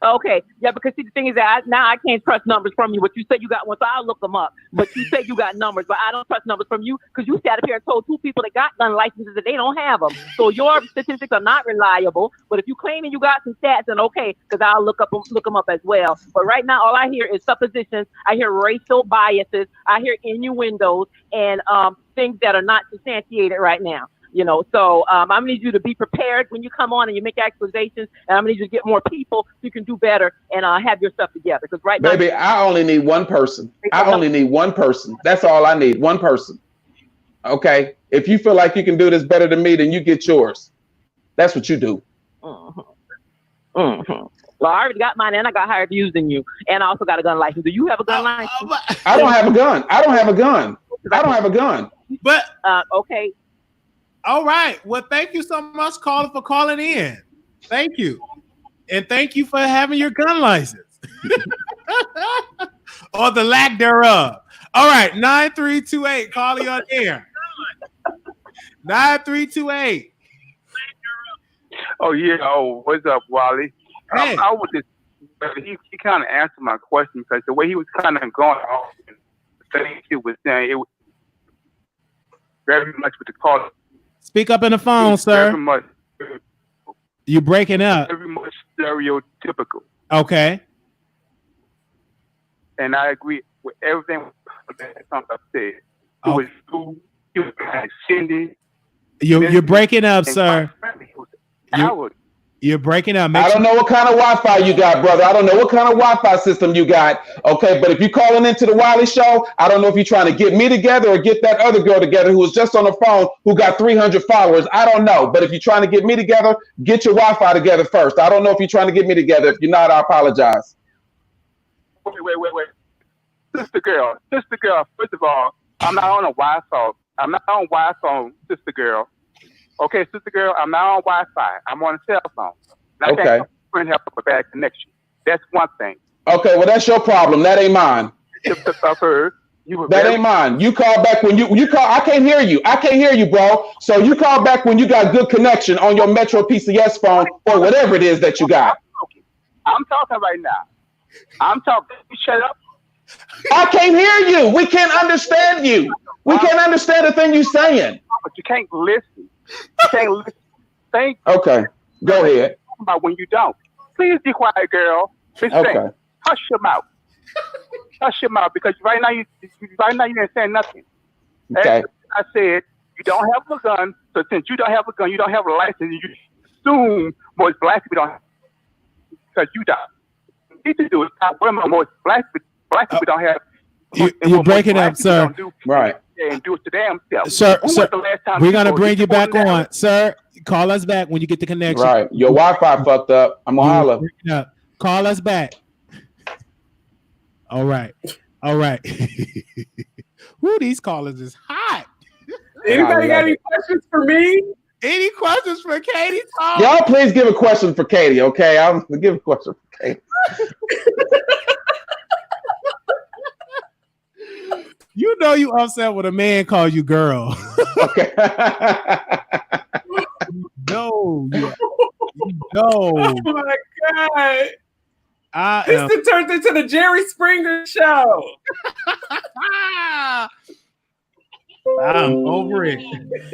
Okay, yeah, because see, the thing is that I can't trust numbers from you. But you said you got one, so I'll look them up. But you said you got numbers, but I don't trust numbers from you because you sat up here and told two people that got gun licenses that they don't have them. So your statistics are not reliable. But if you claiming you got some stats, then okay, because I'll look them up as well. But right now, all I hear is suppositions. I hear racial biases. I hear innuendos and things that are not substantiated right now. You know, so I'm gonna need you to be prepared when you come on and you make accusations, and I'm gonna need you to get more people so you can do better and have your stuff together. Because right now, baby, I only need one person. That's all I need. One person. Okay. If you feel like you can do this better than me, then you get yours. That's what you do. Well, I already got mine, and I got hired using you, and I also got a gun license. Do you have a gun license? I don't have a gun. But okay. All right. Well, thank you so much, caller, for calling in. Thank you. And thank you for having your gun license. Or the lack thereof. All right. 9328. Call you on air. 9328. Oh, yeah. Oh, what's up, Wiley? Hey. I was just, he kind of answered my question because the way he was kind of going off, the thing he was saying, it was very much with the caller. Speak up in the phone, sir. Very much. You're breaking up. Very much stereotypical. Okay. And I agree with everything that I said. He was kind of shindy. You're breaking up, sir. You're breaking up. I don't know what kind of Wi-Fi you got, brother. I don't know what kind of Wi-Fi system you got. Okay, but if you're calling into the Wiley Show, I don't know if you're trying to get me together or get that other girl together who was just on the phone who got 300 followers. I don't know. But if you're trying to get me together, get your Wi-Fi together first. I don't know if you're trying to get me together. If you're not, I apologize. Wait. Sister girl. First of all, I'm not on a Wi-Fi. Sister girl. Okay, sister girl, I'm not on Wi-Fi. I'm on a cell phone. And I can't help a bad connection. That's one thing. Okay, well, that's your problem. That ain't mine. That ain't mine. You call back when you call. I can't hear you. Bro. So you call back when you got good connection on your Metro PCS phone or whatever it is that you got. I'm talking right now. I'm talking. Shut up. I can't hear you. We can't understand you. We can't understand the thing you're saying. But you can't listen. Thank you. Okay, go ahead. About when you don't. Please be quiet, girl. Okay. Hush your mouth. Because right now you ain't saying nothing. Okay. I said you don't have a gun, so since you don't have a gun, you don't have a license. You assume most black people don't, because you don't. What you need to do is stop worrying most black people don't have. You're breaking up, sir. Right. And do it to themselves. Sir, we're going to bring you back on. Sir, call us back when you get the connection. Right. Your Wi-Fi fucked up. I'm going to holler. Call us back. All right. Woo, these callers is hot. Anybody got any questions for me? Any questions for Katie? Y'all please give a question for Katie, okay? I'm going to give a question for Katie. You know you upset when a man calls you girl. Okay. No. No. Oh my God. This turned into the Jerry Springer show. I'm over it.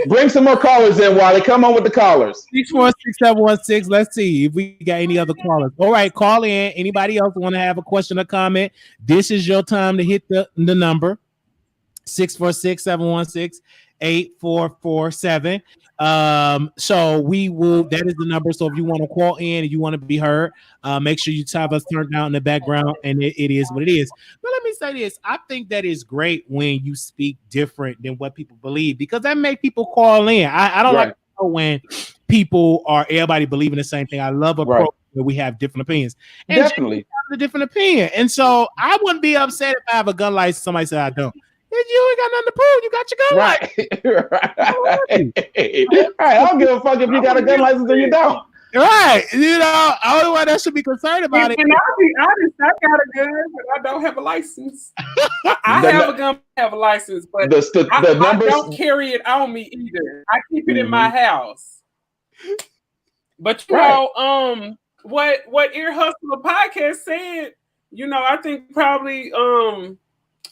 Bring some more callers in, Wiley. Come on with the callers. 646-716. Let's see if we got any other callers. All right, call in. Anybody else want to have a question or comment? This is your time to hit the number. 646-716-8447. So we will, that is the number. So if you want to call in and you want to be heard, make sure you have us turned down in the background, and it is what it is. But let me say this, I think that is great when you speak different than what people believe, because that makes people call in. I don't like to know when people are everybody believing the same thing. I love a program where we have different opinions. And definitely have a different opinion. And so I wouldn't be upset if I have a gun license, somebody said I don't. You ain't got nothing to prove. You got your gun license. Right. I don't give a fuck if you got a gun license or you don't. Right. You know, only one that should be concerned about it. And I'll be honest, I got a gun, but I don't have a license. I have a gun, I have a license, but I don't carry it on me either. I keep it in my house. But you know, what Ear Hustler podcast said, you know, I think probably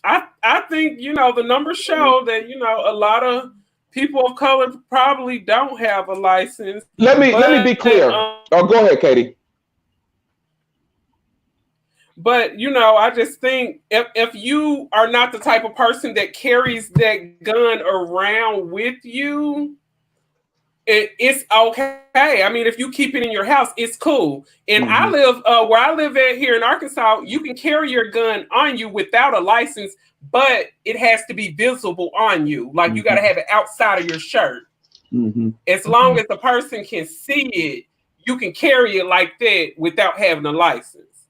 I think, you know, the numbers show that, you know, a lot of people of color probably don't have a license. Let me be clear. Go ahead, Katie. But, you know, I just think if you are not the type of person that carries that gun around with you, it's okay. I mean, if you keep it in your house, it's cool. And I live where I live at here in Arkansas, you can carry your gun on you without a license, but it has to be visible on you. Like you got to have it outside of your shirt. As long as the person can see it, you can carry it like that without having a license.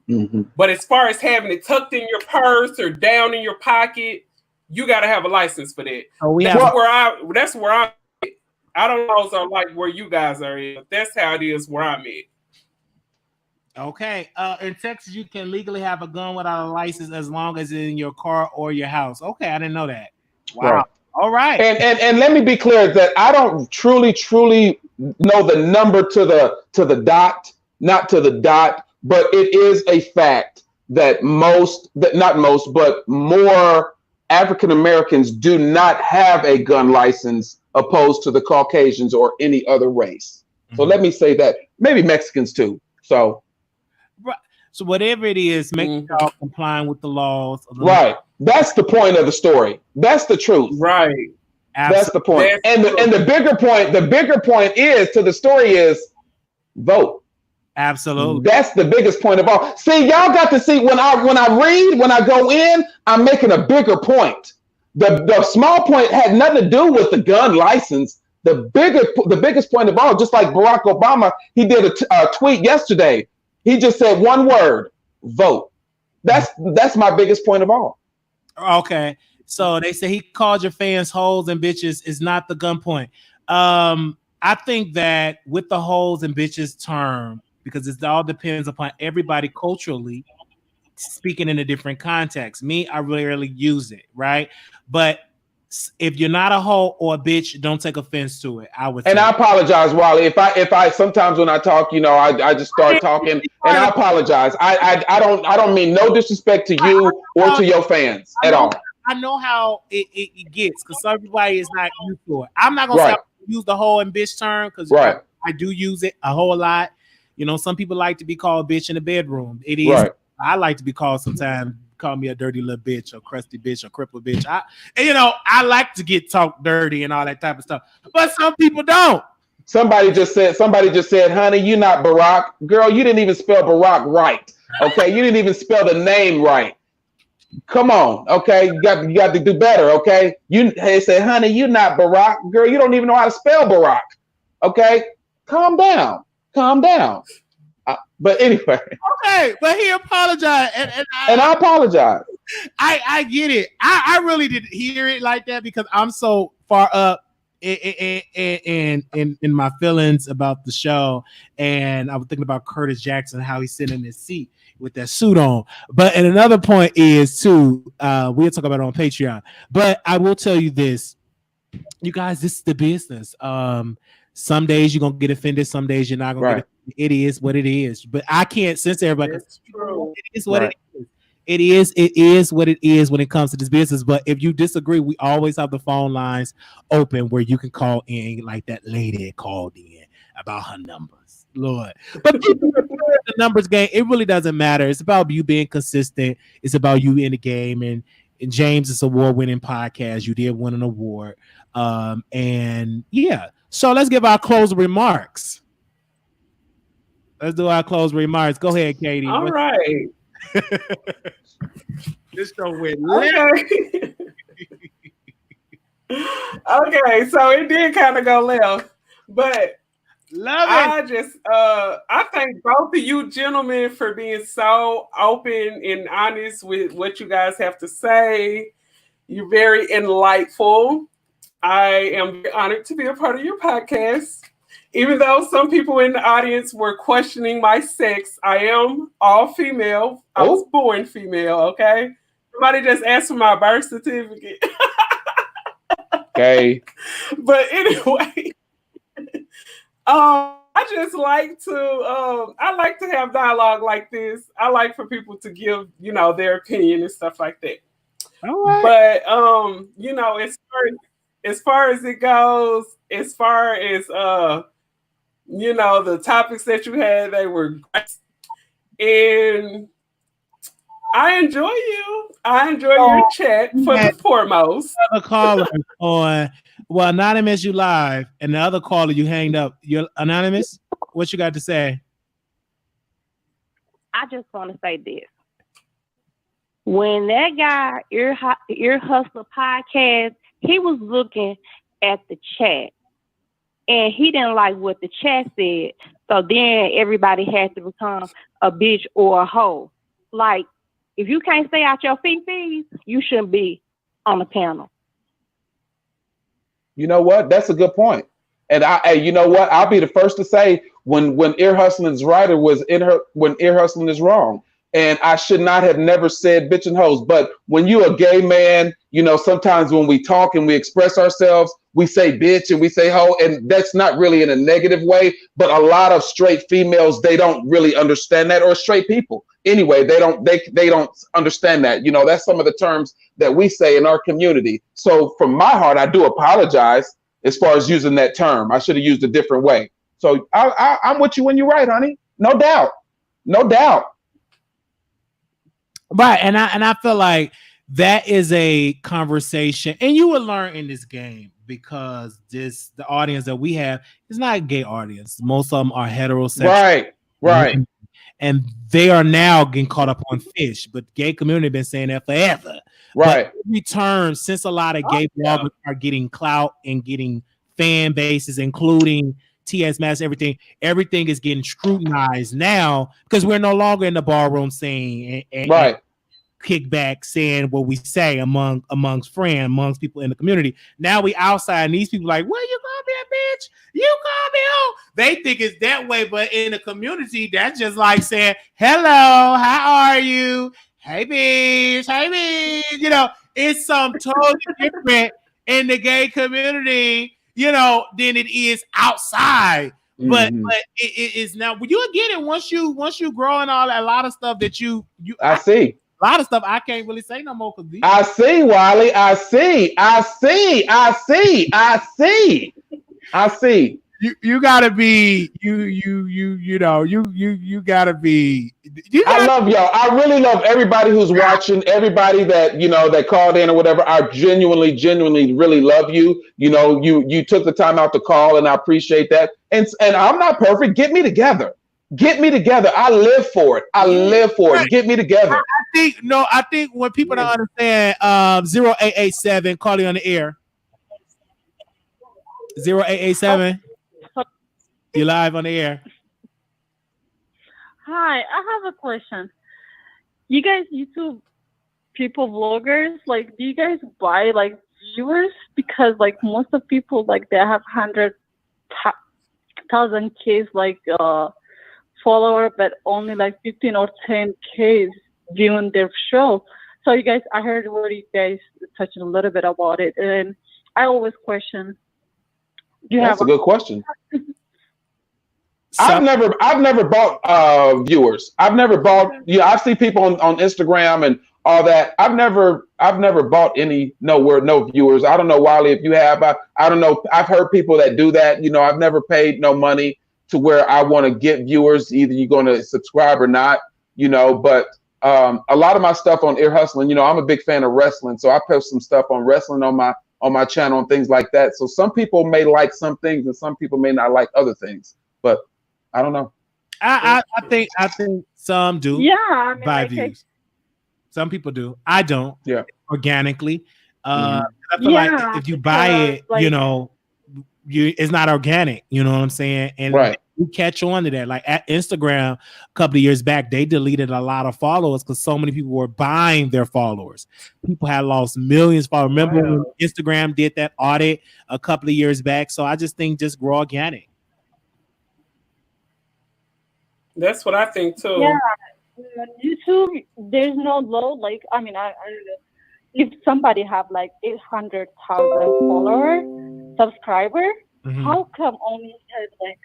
But as far as having it tucked in your purse or down in your pocket, you got to have a license for that. That's where I'm. I don't know so like where you guys are in, but that's how it is where I'm at. Okay. In Texas, you can legally have a gun without a license as long as it's in your car or your house. Okay, I didn't know that. Wow. Right. All right. And let me be clear that I don't truly know the number to the dot, not to the dot, but it is a fact that but more African Americans do not have a gun license opposed to the Caucasians or any other race. So let me say that. Maybe Mexicans too. So whatever it is, make y'all complying with the laws. Right. That's the point of the story. That's the truth. Right. Absolutely. That's the point. And the bigger point is to the story is vote. Absolutely. That's the biggest point of all. See, y'all got to see when I go in, I'm making a bigger point. The small point had nothing to do with the gun license. The biggest point of all, just like Barack Obama, he did a tweet yesterday. He just said one word: vote. That's my biggest point of all. Okay, so they say he called your fans hoes and bitches is not the gun point. I think that with the hoes and bitches term, because it all depends upon everybody culturally speaking in a different context. Me, I rarely use it, right? But if you're not a hoe or a bitch, don't take offense to it. I apologize, Wiley. If I sometimes when I talk, you know, I just start talking, and I apologize. I don't mean no disrespect to you or to your fans at all. I know how it gets because everybody is not used to it. I'm not gonna say I use the hoe and bitch term because I do use it a whole lot. You know, some people like to be called bitch in the bedroom. It is. Right. I like to be called sometimes. Call me a dirty little bitch or crusty bitch or crippled bitch. I like to get talked dirty and all that type of stuff. But some people don't. Somebody just said, honey, you're not Barack. Girl, you didn't even spell Barack right. Okay, you didn't even spell the name right. Come on, okay? You got to do better, okay? They say, honey, you're not Barack. Girl, you don't even know how to spell Barack. Okay? Calm down. But anyway. Okay, but he apologized. And I apologize. I get it. I really didn't hear it like that because I'm so far up in my feelings about the show. And I was thinking about Curtis Jackson, how he's sitting in his seat. with that suit on. But and another point is too, we'll talk about it on Patreon. But I will tell you this, you guys, this is the business. Some days you're gonna get offended, some days you're not gonna get offended. It is what it is. But I can't censor everybody. It is what it is. It is what it is when it comes to this business. But if you disagree, we always have the phone lines open where you can call in, like that lady called in about her numbers. Lord. But the numbers game, it really doesn't matter. It's about you being consistent. It's about you in the game. And James is award-winning podcast. You did win an award. And yeah. So let's give our closing remarks. Let's do our closing remarks. Go ahead, Katie. All right. This show went okay. Okay, so it did kind of go left, but I thank both of you gentlemen for being so open and honest with what you guys have to say. You're very enlightful. I am honored to be a part of your podcast. Even though some people in the audience were questioning my sex, I am all female. I was born female, okay? Somebody just asked for my birth certificate. Okay. But anyway, I just like to have dialogue like this. I like for people to give, their opinion and stuff like that. All right. But as far as it goes, as far as the topics that you had, they were great. And I enjoy you. I enjoy your chat for the foremost. A caller on Anonymous, you live, and the other caller you hanged up. You're Anonymous. What you got to say? I just want to say this. When that guy Ear Hustler podcast, he was looking at the chat. And he didn't like what the chat said. So then everybody had to become a bitch or a hoe. Like, if you can't stay out your fees, you shouldn't be on the panel. You know what? That's a good point. And you know what? I'll be the first to say when Ear Hustling's writer was when Ear Hustling is wrong. And I should not have never said bitch and hoes. But when you a gay man, sometimes when we talk and we express ourselves, we say bitch and we say hoe, and that's not really in a negative way. But a lot of straight females, they don't really understand that, or straight people. Anyway, they don't understand that. That's some of the terms that we say in our community. So from my heart, I do apologize as far as using that term. I should have used a different way. So I'm with you when you're right, honey. No doubt. No doubt. Right, and I feel like that is a conversation, and you will learn in this game because the audience that we have is not a gay audience. Most of them are heterosexual. Right. And they are now getting caught up on fish, but gay community been saying that forever. Right. But every turn, since a lot of gay bloggers are getting clout and getting fan bases, including TS Mass, everything is getting scrutinized now because we're no longer in the ballroom saying and kickback saying what we say amongst friends, amongst people in the community. Now we outside and these people like, well, you call me a bitch? You call me hoe? They think it's that way, but in the community, that's just like saying, hello, how are you? Hey, bitch. Hey, bitch. It's something totally different in the gay community, than it is outside. But it is now. You'll get it once you grow and all that. A lot of stuff that you I see. A lot of stuff I can't really say no more. I see, Wiley. I see. You gotta be gotta be. I love y'all. I really love everybody who's watching. Everybody that that called in or whatever. I genuinely, really love you. You took the time out to call, and I appreciate that. And I'm not perfect. Get me together. I live for it. Get me together. I think when people don't understand 0887, call you on the air. 0887. You're live on the air. Hi, I have a question. You guys YouTube people vloggers, do you guys buy viewers? Because most of people they have 100,000 kids followers, but only like 15 or 10K viewing their show. So you guys, I heard what you guys touched a little bit about it, and I always question. That's a good question. I've never bought viewers. I've never bought. Yeah, I see people on Instagram and all that. I've never bought no viewers. I don't know, Wiley, if you have. I don't know. I've heard people that do that. You know, I've never paid no money to where I want to get viewers. Either you're going to subscribe or not. You know, but a lot of my stuff on Ear Hustling. You know, I'm a big fan of wrestling, so I post some stuff on wrestling on my channel and things like that. So some people may like some things and some people may not like other things. But I don't know. I think some do. Yeah, I mean, buy views. Some people do. I don't. Yeah. Organically. I feel like if you buy it, like, you know, it's not organic. You know what I'm saying? And right. You catch on to that. Like at Instagram, a couple of years back, they deleted a lot of followers because so many people were buying their followers. People had lost millions of followers. Remember when Instagram did that audit a couple of years back? So I just think just grow organic. That's what I think too. Yeah, YouTube, there's no low. Like, I mean, I don't know. If somebody have like 800,000 followers, subscriber, how come only has like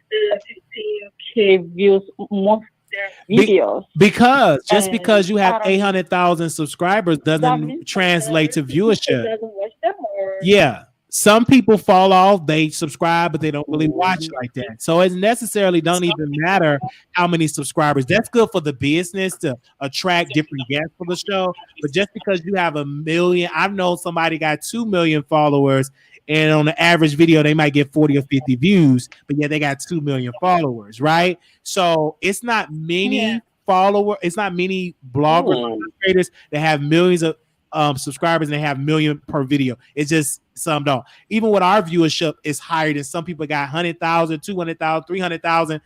15K views most of their videos? Because because you have 800,000 subscribers doesn't translate to viewership. Doesn't watch them, or? Yeah. Some people fall off, they subscribe, but they don't really watch like that. So it necessarily don't even matter how many subscribers. That's good for the business to attract different guests for the show. But just because you have 1 million, I've known somebody got 2 million followers, and on the average video, they might get 40 or 50 views, but yeah, they got 2 million followers, right? So it's not many followers, it's not many bloggers, creators that have millions of subscribers and they have million per video. It's just some don't. Even with our viewership is higher than some people got 100,000, 200,000, 300,000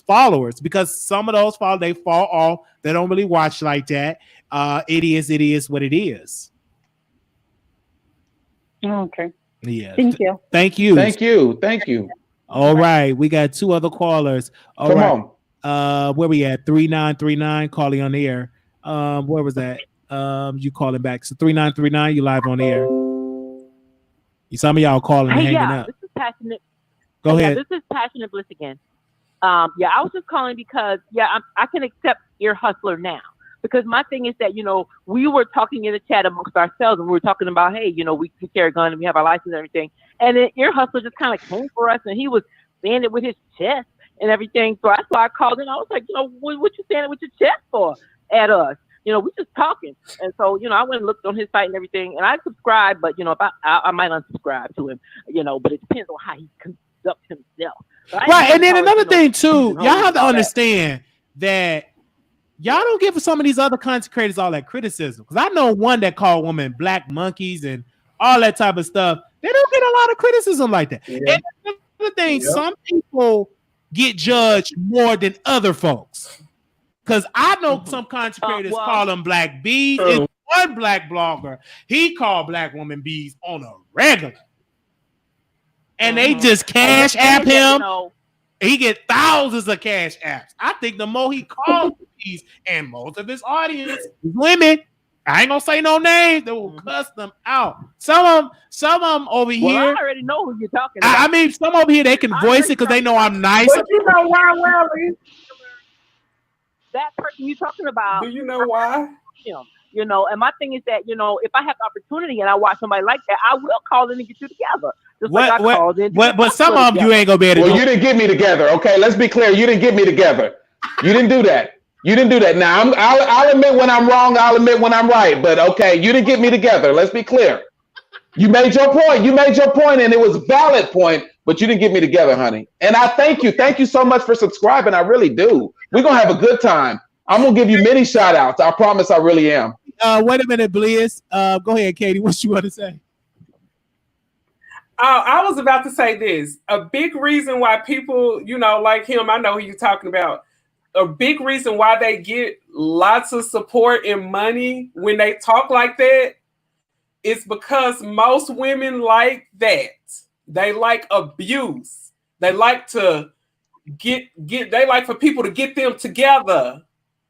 followers because some of those followers, they fall off. They don't really watch like that. It is what it is. Okay. Yeah. Thank you. Thank you. All right. We got 2 other callers. Come on. Where we at? 3939 calling on the air. Where was that? You calling back. So 3939, you live on the air. Some of y'all calling and hanging up. This is Passionate. Go ahead. This is Passionate Bliss again. I was just calling because I can accept Ear Hustler now. Because my thing is that, you know, we were talking in the chat amongst ourselves and we were talking about, hey, you know, we carry a gun and we have our license and everything. And then Ear Hustler just kind of came for us and he was saying it with his chest and everything. So that's why I called in. I was like, you know, what you saying it with your chest for at us? You know, we just talking. And so, you know, I went and looked on his site and everything and I subscribed, but, you know, if I might unsubscribe to him, you know, but it depends on how he conducts himself. Right. And then another thing too, y'all have to understand that y'all don't give some of these other content creators all that criticism. Because I know one that called women black monkeys and all that type of stuff. They don't get a lot of criticism like that. Yeah. And another thing, some people get judged more than other folks. Because I know some content creators call them black bees. And one black blogger, he called black woman bees on a regular. And they just cash app him. He get thousands of cash apps. I think the more he calls these, and most of his audience is women. I ain't gonna say no names. They will cuss them out. Some of them over here. I already know who you're talking about. I mean, some over here they can voice it because they know I'm nice. But you know why, Wiley? That person you're talking about. Do you know why? You know, and my thing is that, you know, if I have the opportunity and I watch somebody like that, I will call in and get you together. But some of them you ain't gonna be able to. Well, you didn't get me together. Okay, let's be clear. You didn't get me together. You didn't do that. You didn't do that. Now I'll admit when I'm wrong. I'll admit when I'm right. But okay, you didn't get me together. Let's be clear. You made your point. You made your point, and it was a valid point. But you didn't get me together, honey. And I thank you. Thank you so much for subscribing. I really do. We're gonna have a good time. I'm gonna give you many shout outs. I promise. I really am. Wait a minute, Bliss. Go ahead, Katie. What you want to say? I was about to say this. A big reason why people, you know, like him, I know who you're talking about. A big reason why they get lots of support and money when they talk like that is because most women like that. They like abuse. They like to they like for people to get them together.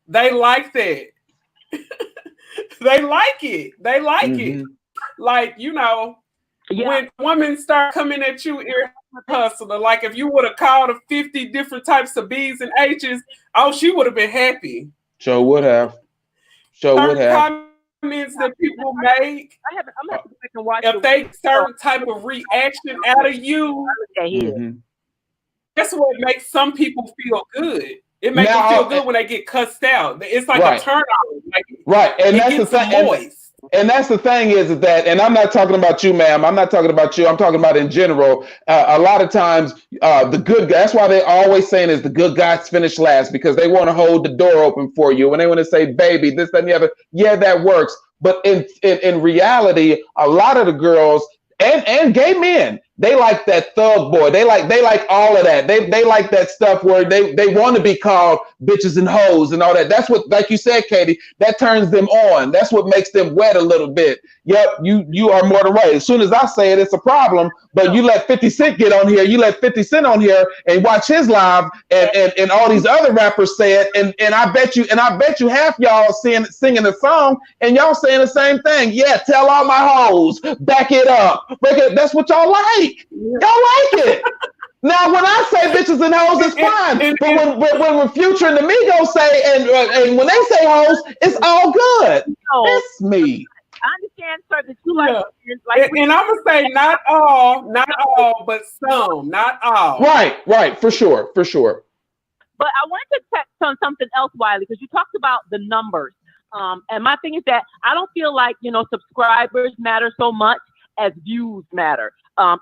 They like that. They like it. They like it. Like, you know, when women start coming at you, ear hustler, like if you would have called her 50 different types of B's and H's, oh, she would have been happy. Sure would have. Comments that people make, if they certain type of reaction out of you, that's what makes some people feel good. It makes them feel good when they get cussed out. It's like a turn on. Like, and that's the thing. And that's the thing is that, and I'm not talking about you, ma'am. I'm not talking about you. I'm talking about in general. A lot of times, the good guy, that's why they're always saying is the good guys finish last, because they want to hold the door open for you. And they want to say, baby, this, that, and the other. Yeah, that works. But in reality, a lot of the girls and gay men, they like that thug boy. They like all of that. They like that stuff where they want to be called bitches and hoes and all that. That's what, like you said, Katie, that turns them on. That's what makes them wet a little bit. Yep, you are more than right. As soon as I say it, it's a problem. But you let 50 Cent get on here, you let 50 Cent on here and watch his live, and all these other rappers say it, and I bet you half y'all singing the song and y'all saying the same thing. Yeah, tell all my hoes, back it up. That's what y'all like. Y'all like it. Now, when I say bitches and hoes, it's fine. But when Future and the Migos say, and when they say hoes, it's all good. It's me. I understand, sir, that you like, and I'm gonna say not all, but some, not all. Right, for sure. But I wanted to touch on something else, Wiley, because you talked about the numbers. And my thing is that I don't feel like, subscribers matter so much as views matter.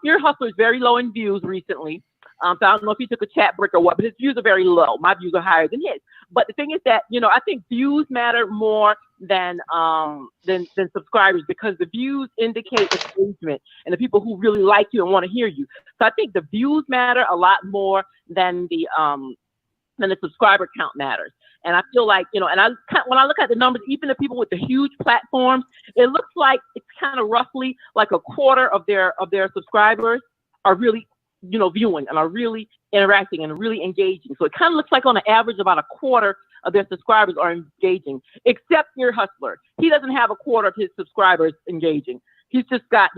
Ear Hustler is very low in views recently. So I don't know if he took a chat break or what, but his views are very low. My views are higher than his. But the thing is that, I think views matter more than subscribers, because the views indicate engagement and the people who really like you and want to hear you. So I think the views matter a lot more than the subscriber count matters. And I feel like, when I look at the numbers, even the people with the huge platforms, it looks like it's kind of roughly like a quarter of their subscribers are really, viewing and are really interacting and really engaging. So it kind of looks like on an average about a quarter of their subscribers are engaging, except Ear Hustler. He doesn't have a quarter of his subscribers engaging. He's just got,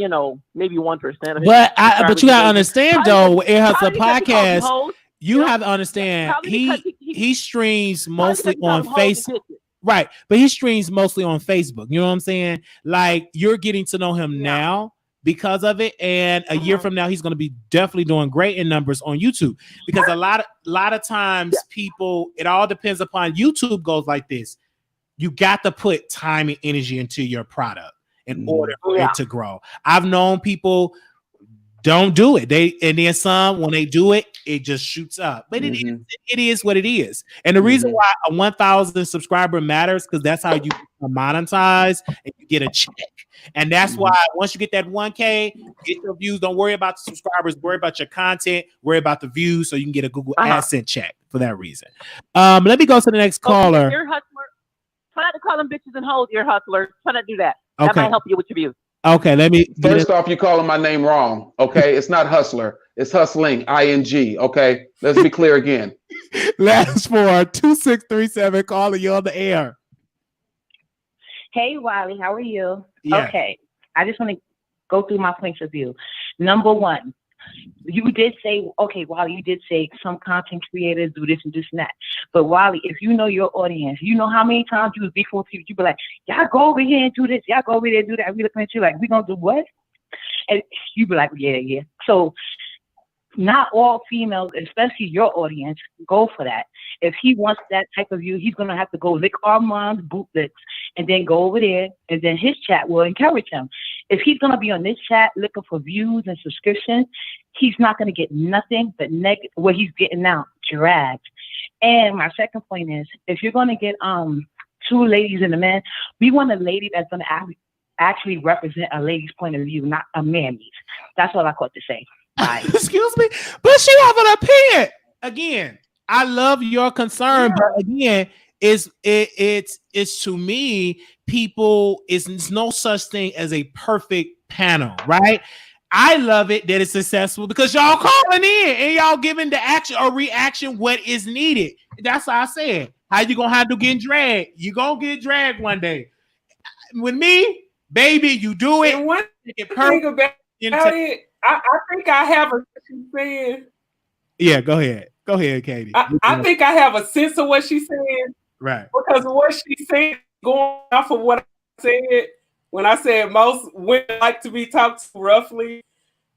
maybe 1% of his. But you gotta understand though, Ear Hustler podcast. You have to understand he streams mostly on Facebook. Right. But he streams mostly on Facebook. You know what I'm saying? Like, you're getting to know him now because of it. And a year from now, he's going to be definitely doing great in numbers on YouTube, because a lot of times people, it all depends upon YouTube goes like this. You got to put time and energy into your product in order for it to grow. I've known people don't do it. And then some, when they do it, it just shoots up. But it is what it is. And the reason why a 1,000 subscriber matters, because that's how you monetize and you get a check. And that's why once you get that 1K, get your views. Don't worry about the subscribers. Worry about your content. Worry about the views, so you can get a Google AdSense check for that reason. Let me go to the next caller. Ear Hustler. Try not to call them bitches and hoes, Ear Hustler. Try not to do that. That might help you with your views. Okay, let me. First off, you're calling my name wrong. Okay, it's not Hustler. It's hustling. ING. Okay, let's be clear again. Last 42637. Calling you on the air. Hey, Wiley, how are you? Yeah. Okay, I just want to go through my points of view. Number one, you did say, okay, Wiley, you did say some content creators do this and this and that. But Wiley, if you know your audience, you know how many times you was before TV, you be like, y'all go over here and do this, y'all go over there and do that. We looking at you like, we gonna do what? And you be like, yeah. So not all females, especially your audience, go for that. If he wants that type of view, he's gonna have to go lick Armand's boot licks and then go over there, and then his chat will encourage him. If he's gonna be on this chat looking for views and subscriptions, he's not gonna get nothing but negative. What he's getting now, dragged. And my second point is, if you're gonna get two ladies and a man, we want a lady that's gonna actually represent a lady's point of view, not a man's. That's all I got to say. Bye. Excuse me, but she have an opinion. Again, I love your concern, but again, it's to me, people, it's no such thing as a perfect panel, right? I love it that it's successful because y'all calling in and y'all giving the action or reaction what is needed. That's how I said. How you gonna have to get dragged? You gonna get dragged one day. With me, baby, you do it. And one thing about it, I think I have a saying. Yeah, go ahead. Go ahead, Katie. I think I have a sense of what she's saying. Right. Because what she's saying, going off of what I said, when I said most women like to be talked to roughly,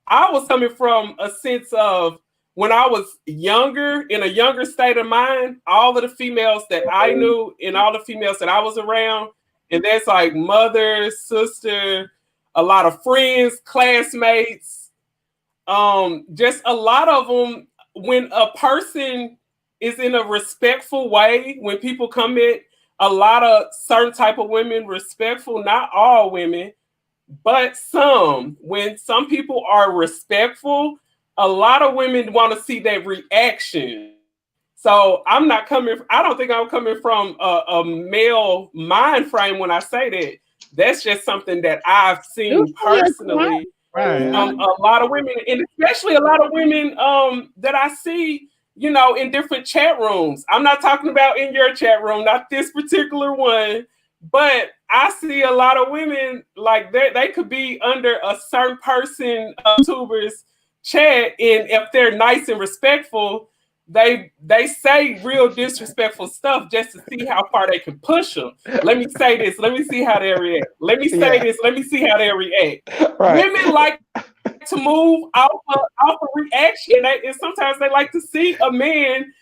I was coming from a sense of when I was younger, in a younger state of mind, all of the females that I knew and all the females that I was around, and that's like mother, sister, a lot of friends, classmates, just a lot of them. When a person is in a respectful way, when people come at a lot of certain type of women respectful, not all women, but some, when some people are respectful, a lot of women want to see that reaction. So I don't think I'm coming from a male mind frame when I say that. That's just something that I've seen personally. Right. A lot of women, and especially a lot of women that I see, in different chat rooms. I'm not talking about in your chat room, not this particular one, but I see a lot of women like they could be under a certain person tuber's chat, and if they're nice and respectful, they say real disrespectful stuff just to see how far they can push them. Let me say this. Let me see how they react. Let me say this. Let me see how they react. Right. Women like to move off of reaction, and sometimes they like to see a man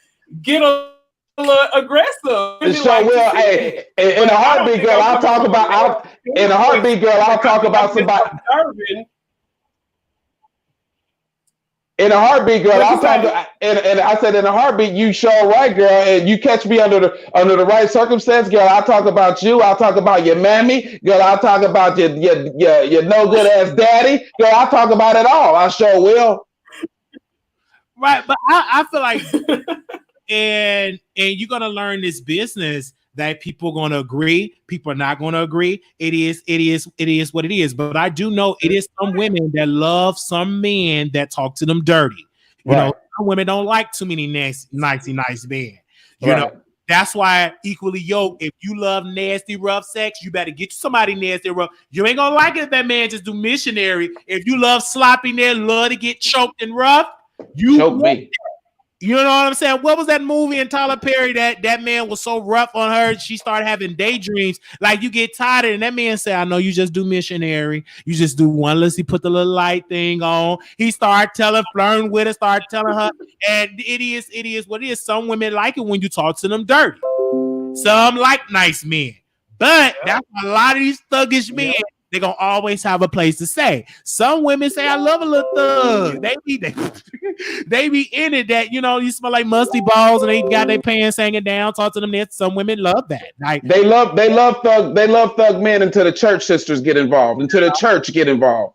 get a little aggressive. Women So like hey, in a heartbeat, girl, I'll talk about. In a heartbeat, girl, I'll talk about somebody. In a heartbeat, girl, I'll talk. And I said, in a heartbeat, you sure right, girl. And you catch me under the right circumstance, girl. I'll talk about you. I'll talk about your mammy, girl. I'll talk about your no good ass daddy, girl. I'll talk about it all. I sure will. Right, but I feel like, and you're gonna learn this business that people are going to agree, people are not going to agree. It is what it is. But I do know it is some women that love some men that talk to them dirty. You know, some women don't like too many nice men. You know, that's why equally yoked. If you love nasty, rough sex, you better get somebody nasty, rough. You ain't gonna like it if that man just do missionary. If you love sloppiness, love to get choked and rough, you choke me. You know what I'm saying? What was that movie in Tyler Perry that man was so rough on her, she started having daydreams? Like you get tired, and that man said, "I know you just do missionary. You just do one. Let's see, put the little light thing on." He started flirting with her, started telling her, and it is what it is. Some women like it when you talk to them dirty. Some like nice men, but that's a lot of these thuggish men. They're gonna always have a place to say. Some women say, "I love a little thug." They be in it that, you know, you smell like musty balls and they got their pants hanging down. Talk to them there. Some women love that. Like they love thug men until the church sisters get involved, until the church get involved.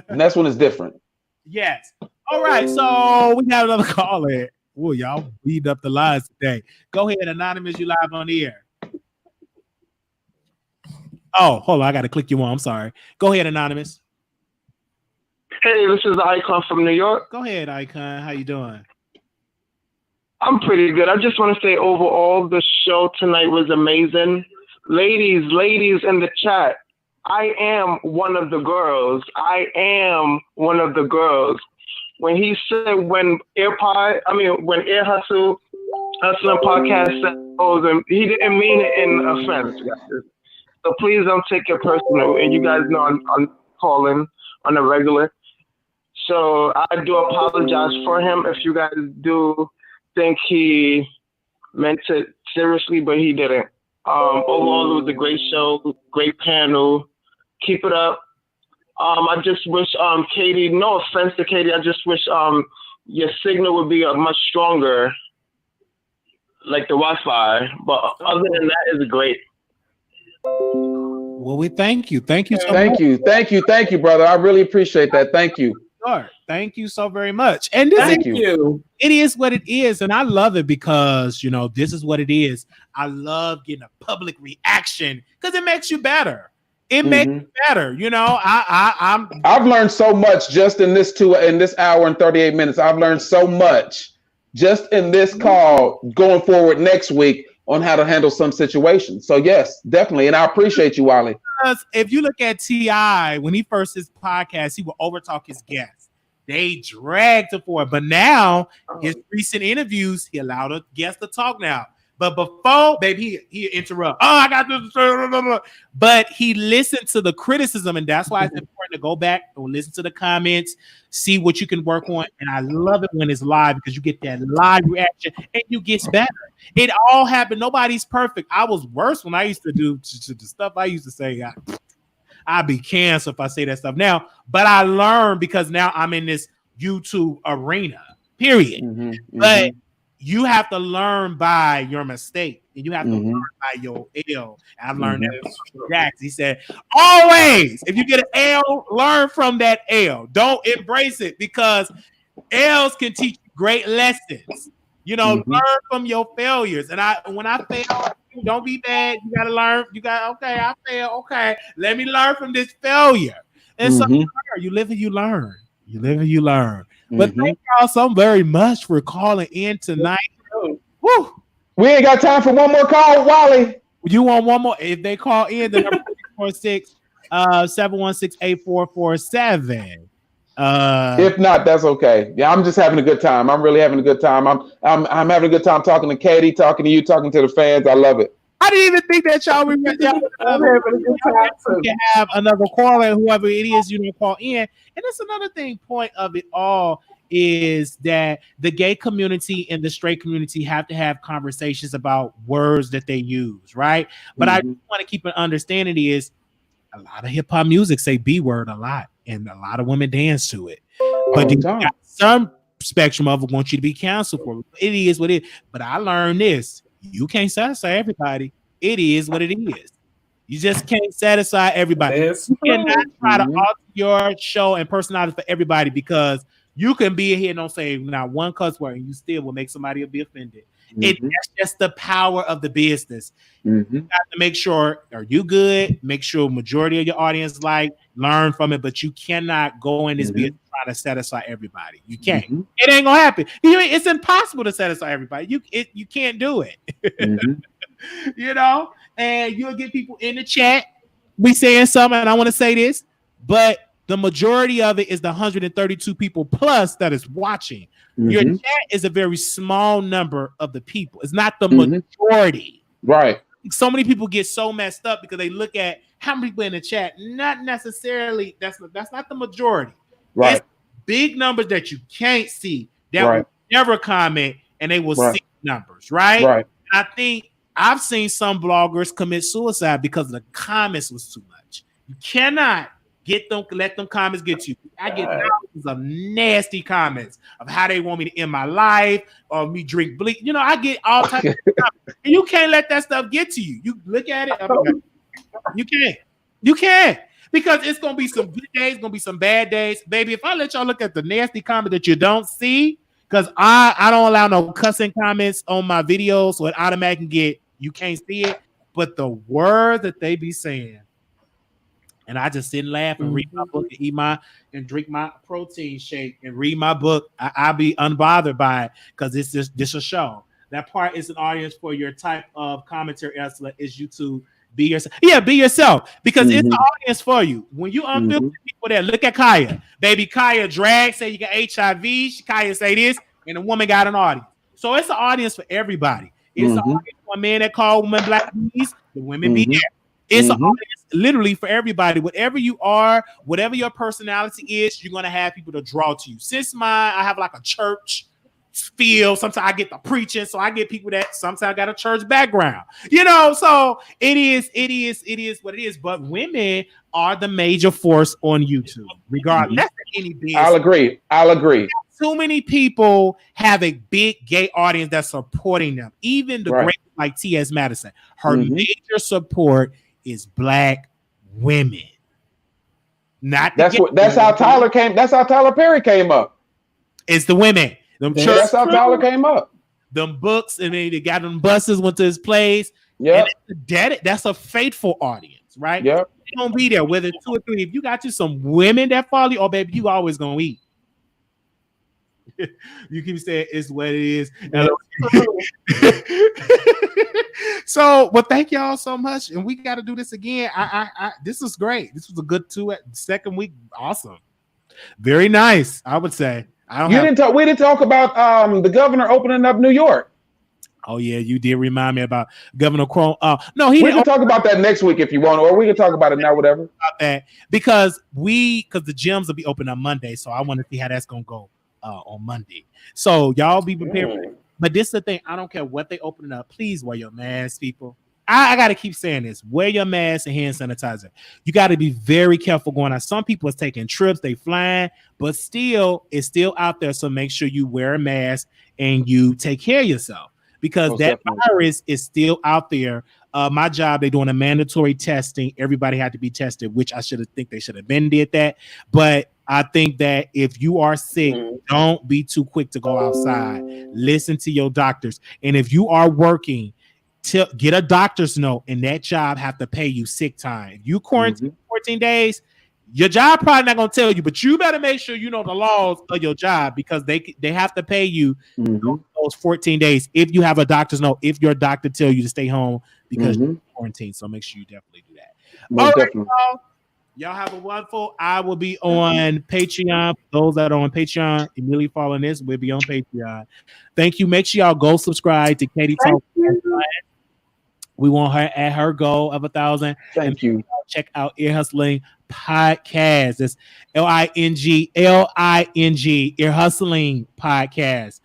And that's when it's different. Yes. All right. So we got another caller. Oh, y'all beat up the lines today. Go ahead, Anonymous. You live on the air. Oh, hold on. I got to click you on. I'm sorry. Go ahead, Anonymous. Hey, this is Icon from New York. Go ahead, Icon. How you doing? I'm pretty good. I just want to say overall, the show tonight was amazing. Ladies in the chat, I am one of the girls. When he said, when Ear Hustle podcast said, he didn't mean it in offense, guys. So please don't take it personal. And you guys know I'm calling on a regular. So I do apologize for him if you guys do think he meant it seriously, but he didn't. Overall, it was a great show, great panel. Keep it up. I just wish Katie, no offense to Katie, I just wish your signal would be much stronger, like the Wi-Fi. But other than that, it's great. Well, we thank you. Thank you so much. Thank you, brother. I really appreciate that. Thank you. Sure. Thank you so very much. And thank you. It is what it is. And I love it because, you know, this is what it is. I love getting a public reaction because it makes you better. It makes it better. You know, I've learned so much just in this hour and 38 minutes. I've learned so much just in this call going forward next week on how to handle some situations. So yes, definitely. And I appreciate you, Wiley. Because if you look at T.I., when he first his podcast, he would overtalk his guests. They dragged him for it. But now, his recent interviews, he allowed a guest to talk now. But before, baby, he interrupt. Oh, I got this. But he listened to the criticism, and that's why it's important to go back and listen to the comments, see what you can work on. And I love it when it's live because you get that live reaction and you get better. It all happened. Nobody's perfect. I was worse when I used to do the stuff I used to say. I'd be canceled if I say that stuff now. But I learned because now I'm in this YouTube arena, period. But you have to learn by your mistake, and you have to learn by your L. I've learned that from Jax. He said, always, if you get an L, learn from that L. Don't embrace it because L's can teach you great lessons. You know, learn from your failures. And when I fail, don't be bad. You gotta learn. Okay, I fail. Okay, let me learn from this failure. And so you live and you learn. You live and you learn. But thank y'all so very much for calling in tonight. Woo. We ain't got time for one more call, Wiley. You want one more? If they call in, the number 646-716-8447. If not, that's okay. Yeah, I'm just having a good time. I'm really having a good time. I'm having a good time talking to Katie, talking to you, talking to the fans. I love it. I didn't even think that y'all were have another caller, whoever it is, you know, call in. And that's another point of it all is that the gay community and the straight community have to have conversations about words that they use, right? But I want to keep an understanding is a lot of hip hop music say B word a lot, and a lot of women dance to it. But you got some spectrum of it want you to be canceled for it. It is what it is. But I learned this. You can't satisfy everybody. It is what it is. You just can't satisfy everybody. You cannot try to alter your show and personality for everybody because you can be here and don't say not one cuss word and you still will make somebody be offended. That's just the power of the business. You have to make sure, are you good? Make sure majority of your audience learn from it, but you cannot go in this business trying to satisfy everybody. You can't. It ain't gonna happen. It's impossible to satisfy everybody. You can't do it. You know, and you'll get people in the chat. We saying something, and I want to say this, but the majority of it is the 132 people plus that is watching. Your chat is a very small number of the people. It's not the majority. Right. So many people get so messed up because they look at how many people in the chat. Not necessarily. That's not the majority. Right. It's big numbers that you can't see that will never comment, and they will see numbers. Right. Right. I think I've seen some bloggers commit suicide because the comments was too much. You cannot let them comments get to you. I get thousands of nasty comments of how they want me to end my life or me drink bleach. You know, I get all types of comments. And you can't let that stuff get to you. You look at it. You can't. Because it's going to be some good days, going to be some bad days. Baby, if I let y'all look at the nasty comment that you don't see, because I don't allow no cussing comments on my videos, so it automatically get, you can't see it. But the words that they be saying, and I just sit and laugh and read my book and drink my protein shake and read my book. I'll be unbothered by it because it's just this a show. That part is an audience for your type of commentary. Is you to be yourself. Yeah, be yourself because it's an audience for you. When you unfilter people there, look at Kaya. Baby Kaya drag, say you got HIV. Kaya say this, and the woman got an audience. So it's an audience for everybody. It's an audience for men that call women black bees. The women be there. It's an audience literally for everybody. Whatever you are, whatever your personality is, you're gonna have people to draw to you. Since I have like a church feel. Sometimes I get the preaching, so I get people that sometimes got a church background. You know, so it is what it is. But women are the major force on YouTube, regardless of any business. I'll agree. Too many people have a big gay audience that's supporting them. Even the great like T.S. Madison, her major support is black women. That's how Tyler Perry came up. It's the women. That's how Tyler came up. Them books, and they got them buses, went to his place. Yeah, that's a faithful audience, right? Yep. gonna be there, whether it's 2 or 3. If you got you some women that follow you, oh baby, you always gonna eat. You keep saying it's what it is. So, well, thank y'all so much, and we got to do this again. This was great. This was a good second week. Awesome, very nice. I would say. We didn't talk about the governor opening up New York. Oh yeah, you did remind me about Governor Cuomo. We can talk about that next week if you want, or we can talk about it now, whatever. About that because the gyms will be open on Monday, so I want to see how that's gonna go on Monday. So y'all be prepared for that. But this is the thing, I don't care what they open up. Please wear your mask, people. I got to keep saying this. Wear your mask and hand sanitizer. You got to be very careful going out. Some people are taking trips, they flying, but still, it's still out there. So make sure you wear a mask and you take care of yourself because virus is still out there. My job, they're doing a mandatory testing. Everybody had to be tested, which I think they should have been did that. But I think that if you are sick, don't be too quick to go outside. Listen to your doctors. And if you are working, get a doctor's note, and that job have to pay you sick time. If you quarantine 14 days, your job probably not going to tell you, but you better make sure you know the laws of your job because they have to pay you those 14 days if you have a doctor's note, if your doctor tell you to stay home because you're quarantined. So make sure you definitely do that. All right, y'all have a wonderful. I will be on Patreon. Those that are on Patreon, immediately following this, will be on Patreon. Thank you. Make sure y'all go subscribe to Katie Talk. We want her at her goal of 1,000. Thank you. Check out Ear Hustling Podcast. That's L-I-N-G, Ear Hustling Podcast.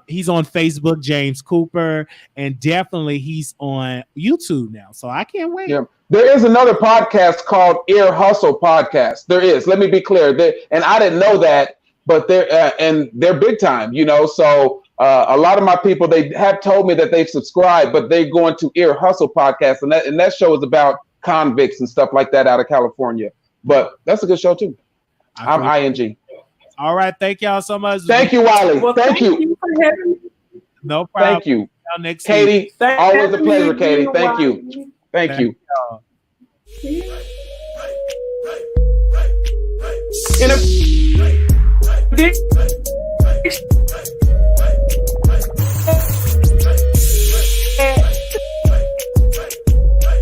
He's on Facebook, James Cooper, and definitely he's on YouTube now. So I can't wait. Yeah. There is another podcast called Ear Hustle Podcast. There is. Let me be clear. And I didn't know that, but they're big time, So a lot of my people, they have told me that they've subscribed, but they're going to Ear Hustle Podcast, and that show is about convicts and stuff like that out of California. But that's a good show too. I'm ING. All right, thank y'all so much. Thank you, Wiley. Well, thank you for having me. No problem. Thank you, next Katie. week. Always a pleasure, Katie. Thank you. Thank you. In a